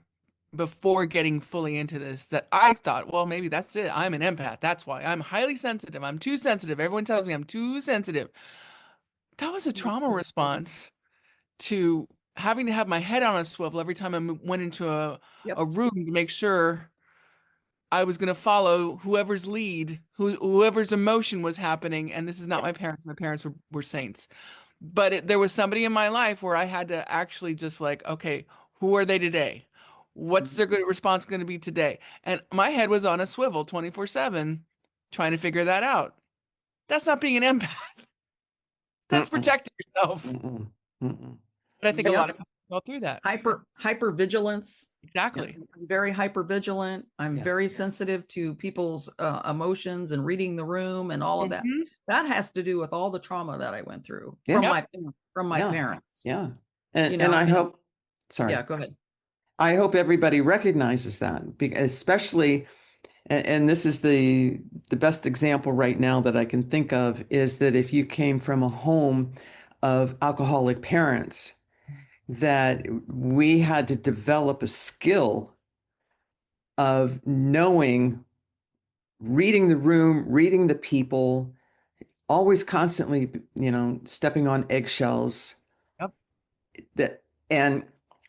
before getting fully into this that I thought, well, maybe that's it. I'm an empath. That's why I'm highly sensitive. I'm too sensitive. Everyone tells me I'm too sensitive. That was a trauma response to having to have my head on a swivel every time I went into a room to make sure I was going to follow whoever's lead, whoever's emotion was happening. And this is not my parents. My parents were saints. But there was somebody in my life where I had to actually just like, okay, who are they today? What's their good response going to be today? And my head was on a swivel 24/7 trying to figure that out. That's not being an empath. That's protecting yourself. But I think a lot of people go through that. Hyper vigilance. Exactly. I'm very hyper vigilant. I'm Yeah. very sensitive to people's emotions and reading the room and all of that. Mhm. That has to do with all the trauma that I went through Yeah. from my Yeah. parents. Yeah. And I hope, sorry. Yeah, go ahead. I hope everybody recognizes that, especially, and this is the best example right now that I can think of, is that if you came from a home of alcoholic parents, that we had to develop a skill of knowing, reading the room, reading the people, always constantly, stepping on eggshells. Yep. And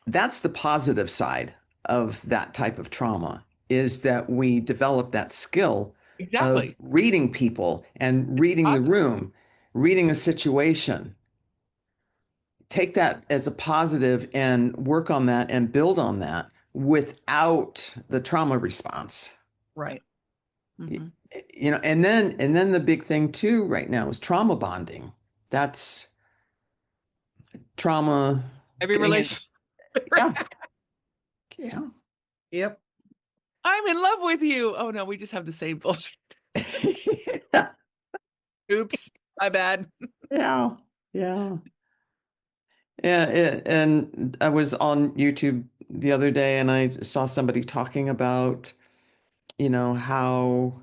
that's the positive side of that type of trauma, is that we develop that skill Exactly. of reading people and reading the room, reading a situation. Take that as a positive and work on that and build on that without the trauma response. Right. Mm-hmm. And then the big thing too right now is trauma bonding. That's trauma. Every relationship. Yeah. Yeah. Yep. I'm in love with you. Oh no, we just have the same bullshit. Oops, my bad. Yeah. Yeah. Yeah. And I was on YouTube the other day and I saw somebody talking about, how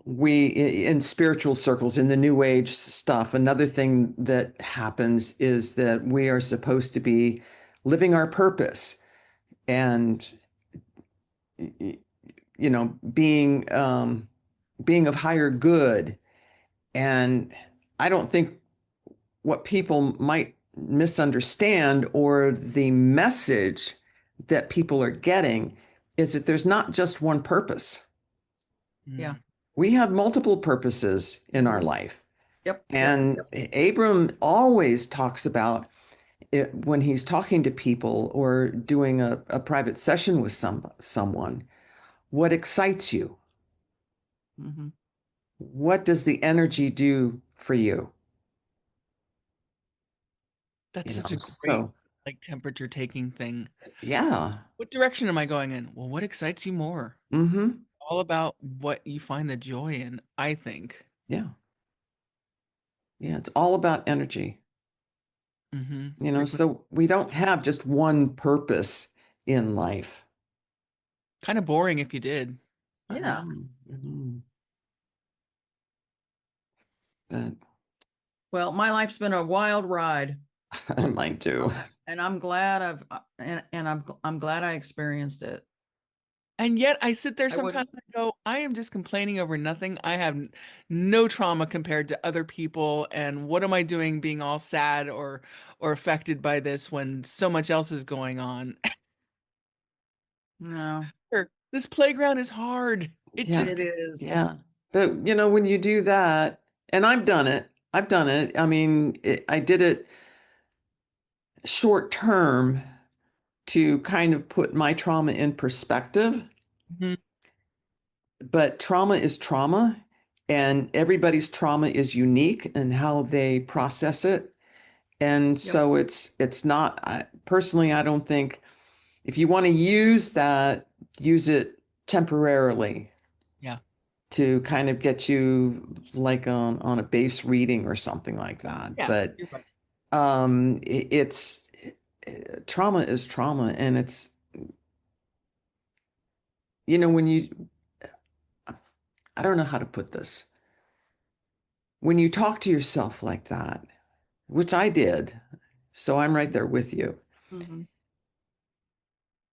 we, in spiritual circles, in the new age stuff, another thing that happens is that we are supposed to be living our purpose and, being of higher good. And I don't think what people might misunderstand, or the message that people are getting, is that there's not just one purpose. Yeah. We have multiple purposes in our life. Yep. And Abram always talks about it when he's talking to people or doing a private session with someone. What excites you? Mm-hmm. What does the energy do for you? That's such a great like temperature taking thing. Yeah. What direction am I going in? Well, what excites you more? Mm-hmm. All about what you find the joy in, I think. Yeah. Yeah, it's all about energy. Mm-hmm. So we don't have just one purpose in life. Kind of boring if you did. Yeah. But Well, my life's been a wild ride, mine too. and I'm glad I'm glad I experienced it. And yet I sit there I wouldn't. sometimes and go, I am just complaining over nothing. I have no trauma compared to other people. And what am I doing being all sad or affected by this when so much else is going on? No, This playground is hard. It Yeah. just it is. Yeah. But you know, when you do that, and I've done it. I've done it. I mean, I did it short term to kind of put my trauma in perspective. Mhm. But trauma is trauma, and everybody's trauma is unique in how they process it. And Yep. so it's not, personally, I don't think if you want to use that, use it temporarily. Yeah. To kind of get you like on a base reading or something like that. Yeah, But you're right. it's trauma is trauma, and it's when I don't know how to put this. When you talk to yourself like that, which I did, so I'm right there with you, Mhm.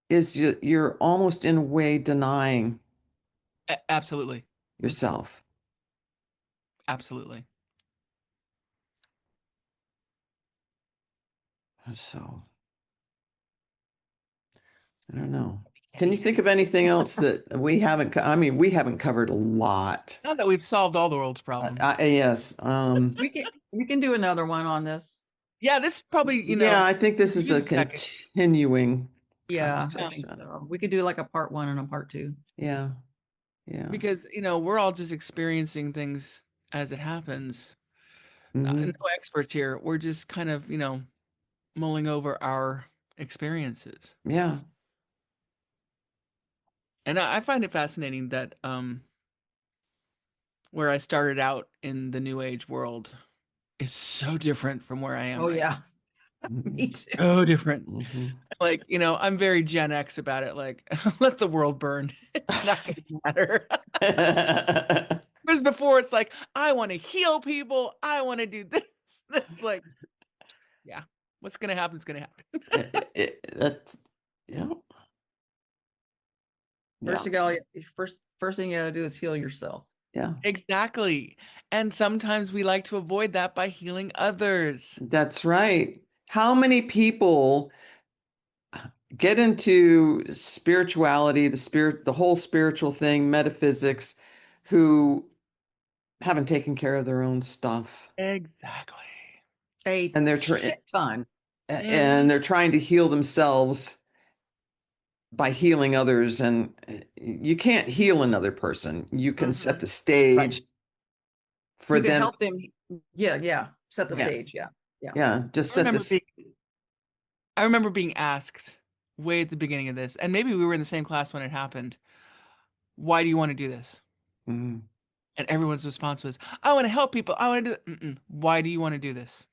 is you're almost in a way denying Absolutely. yourself. Absolutely. So I don't know. Can you think of anything else that we haven't? I mean, we haven't covered a lot. Now that we've solved all the world's problems. Yes. We can do another one on this. Yeah, this probably, Yeah, I think this you is a can check it. continuing Yeah, I think conversation. so. We could do like a part 1 and a part 2. Yeah. Yeah. Because, we're all just experiencing things as it happens. Mhm. No experts here. We're just kind of, mulling over our experiences. Yeah. And I find it fascinating that where I started out in the new age world is so different from where I am Oh right yeah, Mhm. me too. now. So different. Mhm. Like, I'm very Gen X about it. Like, let the world burn. It's not going to matter. Whereas before, it's like, I want to heal people. I want to do this. It's like, yeah, what's going to happen is going to happen. That's yeah. First Yeah. you got first thing you got to do is heal yourself. Yeah. Exactly. And sometimes we like to avoid that by healing others. That's right. How many people get into spirituality, the whole spiritual thing, metaphysics, who haven't taken care of their own stuff, Exactly. A and shit ton. Mhm. they're trying to heal themselves by healing others, and you can't heal another person. You can set Mhm. the stage for You can them. help them. Yeah. Set the Yeah. stage. Yeah. Yeah, just I set remember this. being I remember being asked way at the beginning of this, and maybe we were in the same class when it happened. Why do you want to do this? Mm, And everyone's response was, I want to help people. I want to do Why do you want to do this?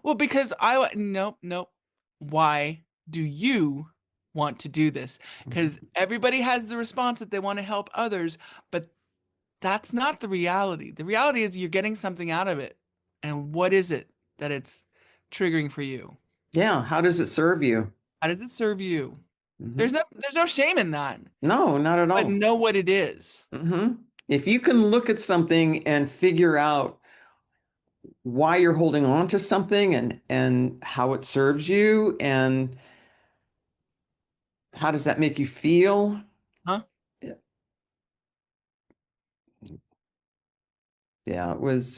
Well, because nope, nope. Why do you want to do this? Because mhm. everybody has the response that they want to help others, but that's not the reality. The reality is you're getting something out of it. And what is it that it's triggering for you? Yeah, how does it serve you? How does it serve you? Mhm. There's no shame in that, No, not at but all. know what it is. If you can look at something and figure out why you're holding on to something, and how it serves you, and how does that make you feel? Huh? Yeah, yeah, it was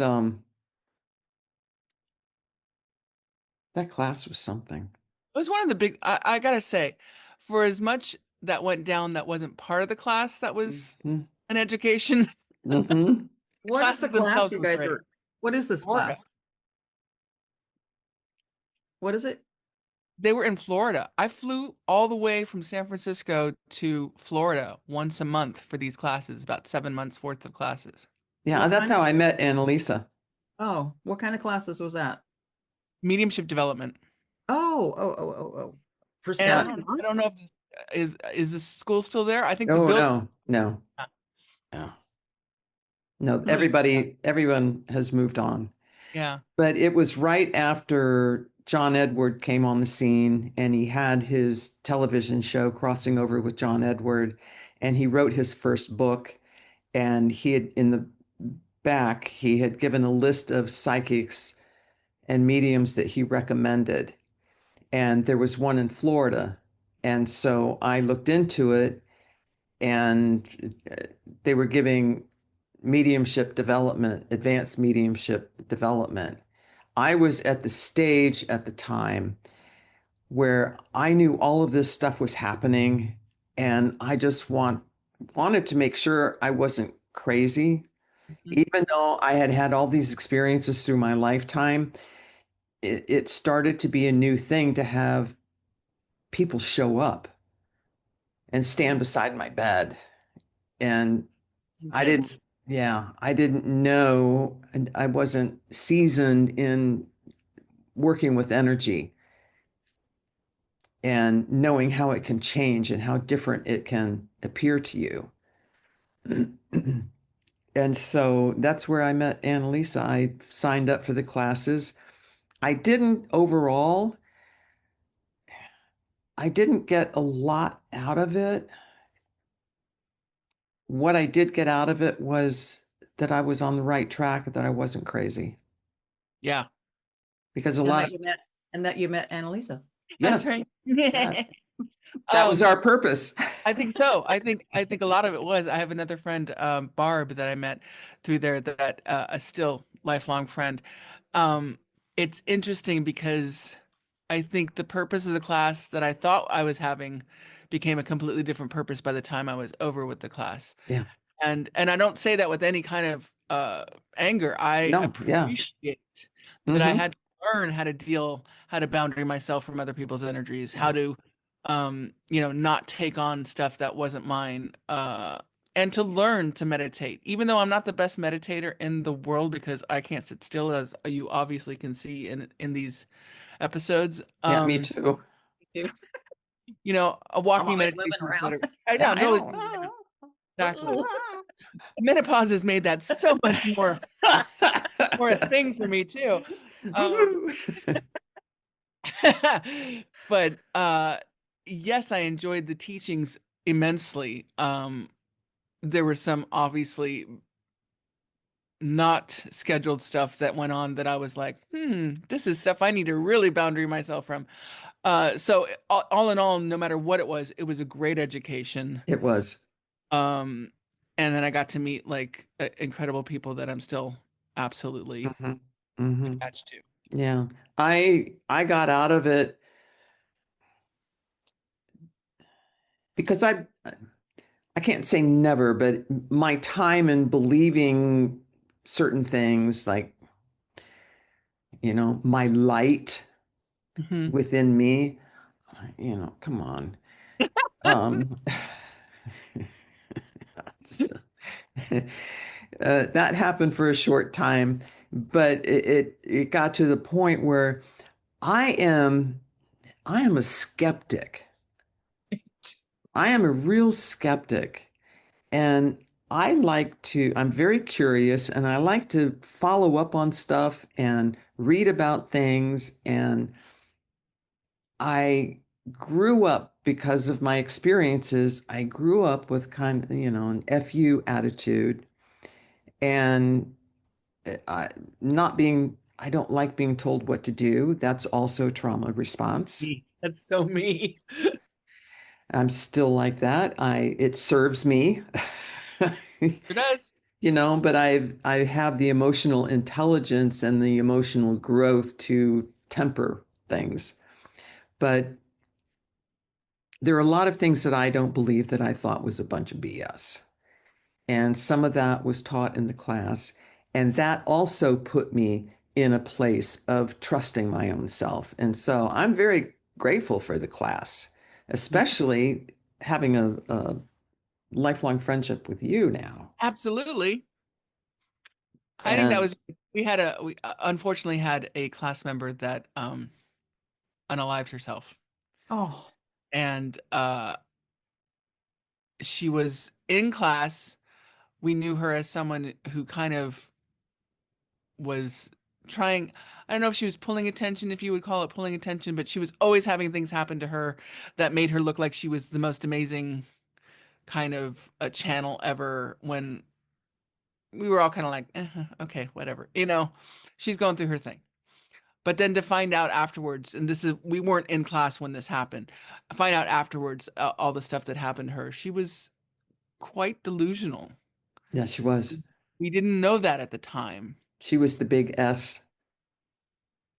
that class was something. It was one of the big, I gotta say, for as much that went down that wasn't part of the class that was Mhm. an education, Mhm. the What is the classes class themselves you were guys great. are? What is this Florida. class? What is it? They were in Florida. I flew all the way from San Francisco to Florida once a month for these classes, about 7 months worth of classes. Yeah, What that's kind how of? I met Annalisa. Oh, what kind of classes was that? Mediumship development. Oh. for And 7 I don't know months. if is the school still there? I think the Oh, building. no. Ah. No, everyone has moved on. Yeah. But it was right after John Edward came on the scene and he had his television show Crossing Over with John Edward, and he wrote his first book. And he had, in the back, he had given a list of psychics and mediums that he recommended. And there was one in Florida. And so I looked into it, and they were giving mediumship development, advanced mediumship development. I was at the stage at the time where I knew all of this stuff was happening, and I just wanted to make sure I wasn't crazy. Mhm. Even though I had had all these experiences through my lifetime, it started to be a new thing to have people show up and stand beside my bed. And It's I didn't, intense. yeah, I didn't know, and I wasn't seasoned in working with energy and knowing how it can change and how different it can appear to you. And so that's where I met Annalisa. I signed up for the classes. I didn't overall, I didn't get a lot out of it. What I did get out of it was that I was on the right track, that I wasn't crazy. Yeah. Because a And lot that of, you met, and that you met Annalisa. That's yes, right. yes, that was our purpose. I think so. I think a lot of it was. I have another friend, Barb, that I met through there that a still lifelong friend. Um, it's interesting because I think the purpose of the class that I thought I was having became a completely different purpose by the time I was over with the class. Yeah. And I don't say that with any kind of anger. I No, yeah. appreciate that I Hmm. had to learn how to boundary myself from other people's energies, how Yeah. to not take on stuff that wasn't mine, and to learn to meditate. Even though I'm not the best meditator in the world because I can't sit still, as you obviously can see in these episodes. Yeah, me too. A I'm walking always moving meditation is around. better. I know, I no, know. exactly. Menopause has made that so much more a thing for me too. Um, but yes, I enjoyed the teachings immensely. There was some obviously not scheduled stuff that went on that I was like, this is stuff I need to really boundary myself from. So all in all, no matter what it was a great education. It was. Um, and then I got to meet like incredible people that I'm still absolutely Hmm. Hmm. attached to. Yeah. I got out of it because I can't say never, but my time in believing certain things like, my light Mhm. within me, come on. Um, that happened for a short time, but it got to the point where I am I am a skeptic. I am a real skeptic. And I'm very curious and I like to follow up on stuff and read about things. And I grew up because of my experiences. I grew up with kind of, an FU attitude and I, I don't like being told what to do. That's also trauma response. That's so me. I'm still like that. It serves me. It does. But I have the emotional intelligence and the emotional growth to temper things. But there are a lot of things that I don't believe that I thought was a bunch of BS. And some of that was taught in the class. And that also put me in a place of trusting my own self. And so I'm very grateful for the class, especially having a lifelong friendship with you now. Absolutely. I think that And was we unfortunately had a class member that unalived herself. Oh, And she was in class. We knew her as someone who kind of was trying, I don't know if she was pulling attention, if you would call it pulling attention, but she was always having things happen to her that made her look like she was the most amazing kind of a channel ever, when we were all kind of like, okay, whatever. She's going through her thing. But then to find out afterwards, and we weren't in class when this happened, find out afterwards all the stuff that happened to her. She was quite delusional. Yeah, she was. We didn't know that at the time. She was the big S.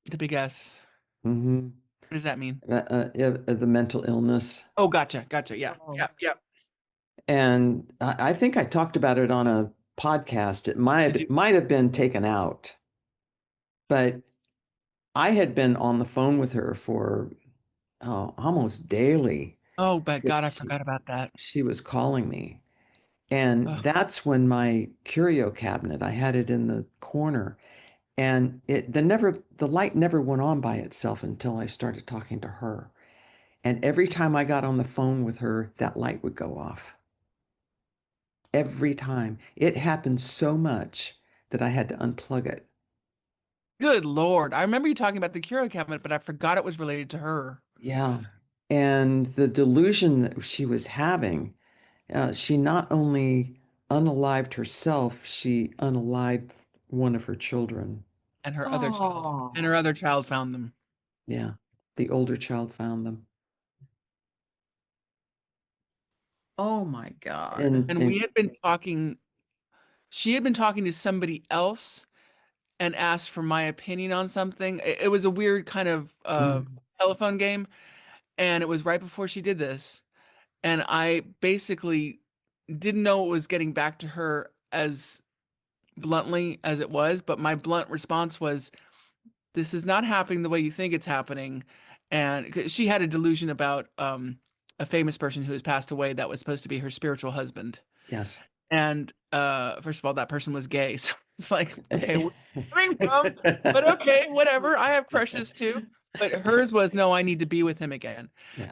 The big S. Mm-hmm. What does that mean? The mental illness. Oh, gotcha. Yeah. Oh. Yeah. And I think I talked about it on a podcast. It might have been taken out, but I had been on the phone with her for almost daily. Oh, but God, I She, forgot about that. she was calling me. And Ugh. that's when my curio cabinet, I had it in the corner, and the light never went on by itself until I started talking to her. And every time I got on the phone with her, that light would go off. Every time. It happened so much that I had to unplug it. Good Lord. I remember you talking about the curio cabinet, but I forgot it was related to her. Yeah. And the delusion that she was having, she not only unalived herself, she unalived one of her children. And her other child. Oh. And her other child found them. Yeah. The older child found them. Oh my God. And we had been talking, she had been talking to somebody else and asked for my opinion on something. It was a weird kind of telephone game. And it was right before she did this. And I basically didn't know it was getting back to her as bluntly as it was. But my blunt response was, this is not happening the way you think it's happening. And 'cause she had a delusion about a famous person who has passed away that was supposed to be her spiritual husband. Yes. And first of all, that person was gay. So it's like, okay, where are you coming from? But okay, whatever. I have crushes too. But hers was, no, I need to be with him again. Yeah.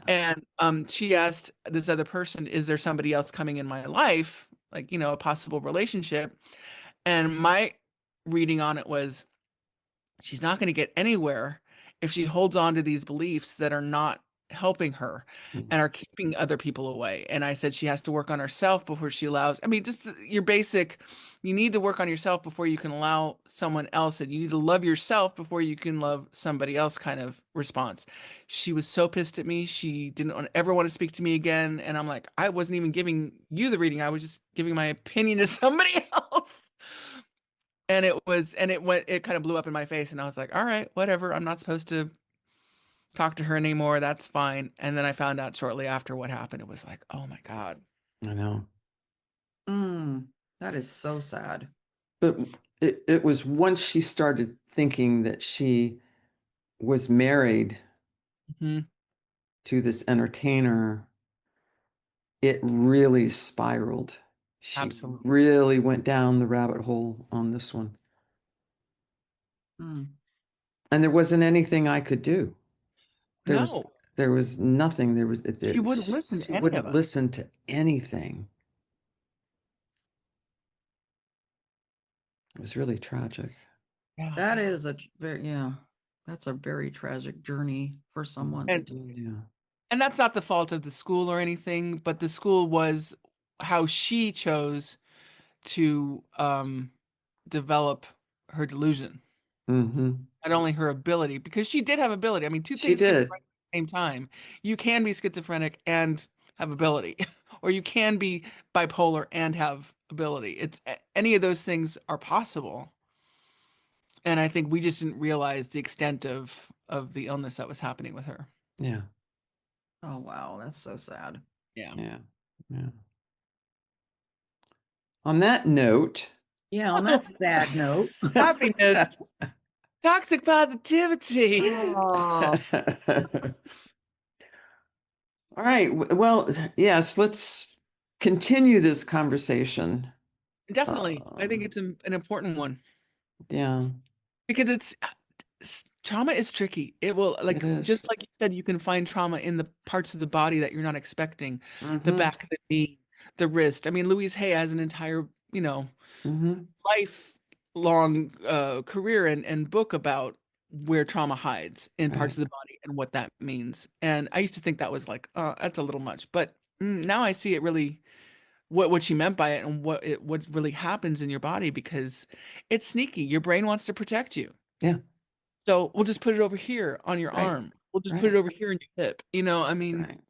And she asked this other person, is there somebody else coming in my life? Like, a possible relationship. And my reading on it was, she's not going to get anywhere if she holds on to these beliefs that are not helping her and are keeping other people away. And I said she has to work on herself before she allows, I mean, just your basic, you need to work on yourself before you can allow someone else, and you need to love yourself before you can love somebody else kind of response. She was so pissed at me. She didn't ever want to speak to me again. And I'm like, I wasn't even giving you the reading. I was just giving my opinion to somebody else. And it kind of blew up in my face, and I was like, all right, whatever. I'm not supposed to talk to her anymore. That's fine. And then I found out shortly after what happened. It was like, oh my God. I know. That is so sad. But it was once she started thinking that she was married to this entertainer, it really spiraled. She Absolutely. really went down the rabbit hole on this one. And there wasn't anything I could do. There was nothing. She wouldn't listen to she any wouldn't of us. listen to anything. It was really tragic. Yeah. That is that's a very tragic journey for someone to do. Yeah. And that's not the fault of the school or anything, but the school was how she chose to develop her delusion. Not only her ability, because she did have ability. I mean, two things can be right at the same time. You can be schizophrenic and have ability, or you can be bipolar and have ability. It's any of those things are possible. And I think we just didn't realize the extent of the illness that was happening with her. Yeah. Oh wow, that's so sad. Yeah. Yeah. Yeah. On that note. Yeah, on that sad note. Happiness. Toxic positivity. Oh. All right. Well, yes, let's continue this conversation. Definitely. I think it's an important one. Yeah. Because Trauma is tricky. It will, like, It is. just like you said, you can find trauma in the parts of the body that you're not expecting. The Mm-hmm. back of the knee, the wrist. I mean, Louise Hay has an entire, Mm-hmm. lifelong career and book about where trauma hides in parts Right. of the body and what that means. And I used to think that was like, that's a little much. But now I see it really what she meant by it and what really happens in your body, because it's sneaky. Your brain wants to protect you. Yeah. So we'll just put it over here on your Right. arm. We'll just put Right. it over here in your hip. I mean, Right.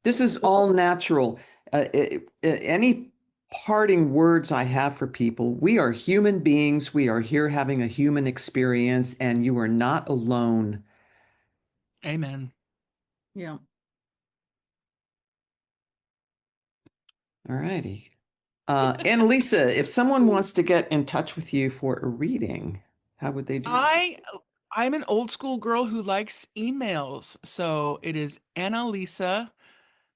This is all natural. Any parting words I have for people, we are human beings. We are here having a human experience, and you are not alone. amen. Yeah. All righty. Annalisa, if someone wants to get in touch with you for a reading, how would they do that? I'm an old school girl who likes emails. So it is Annalisa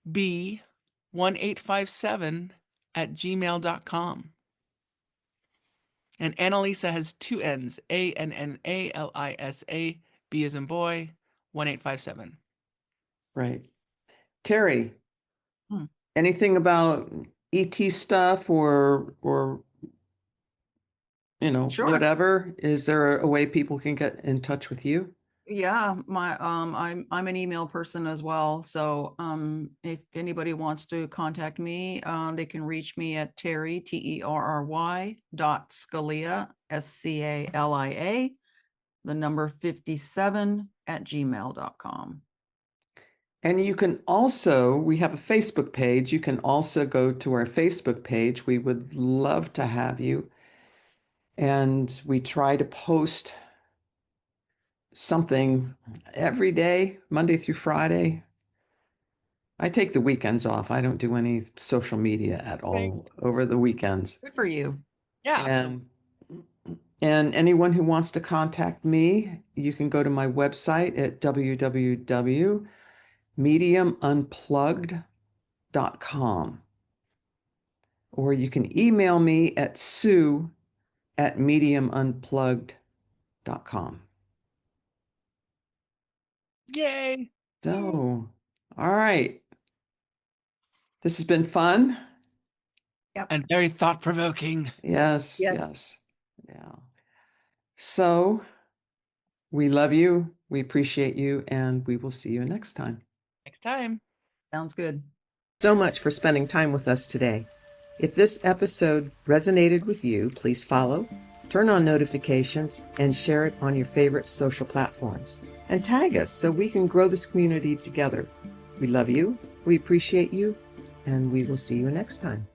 B1857 at gmail.com. And Annalisa has two N's, Annalisa, B as in boy, 1857. Right. Terry, Hmm. anything about ET stuff or Sure. whatever? Is there a way people can get in touch with you? Yeah, I'm an email person as well. So if anybody wants to contact me, they can reach me at Terry, Terry .scalia, SCALIA, the number 57 at gmail.com. And you can also, we have a Facebook page. You can also go to our Facebook page. We would love to have you. And we try to post something every day, Monday through Friday. I take the weekends off. I don't do any social media at all over the weekends. Good for you. Yeah. And anyone who wants to contact me, you can go to my website at www.mediumunplugged.com. Or you can email me at sue@mediumunplugged.com. Yay. So, all right. This has been fun. And very thought provoking. Yes, Yes. yes. Yeah. So, we love you, we appreciate you, and we will see you next time. Next time. Sounds good. So much for spending time with us today. If this episode resonated with you, please follow, turn on notifications, and share it on your favorite social platforms. And tag us so we can grow this community together. We love you, we appreciate you, and we will see you next time.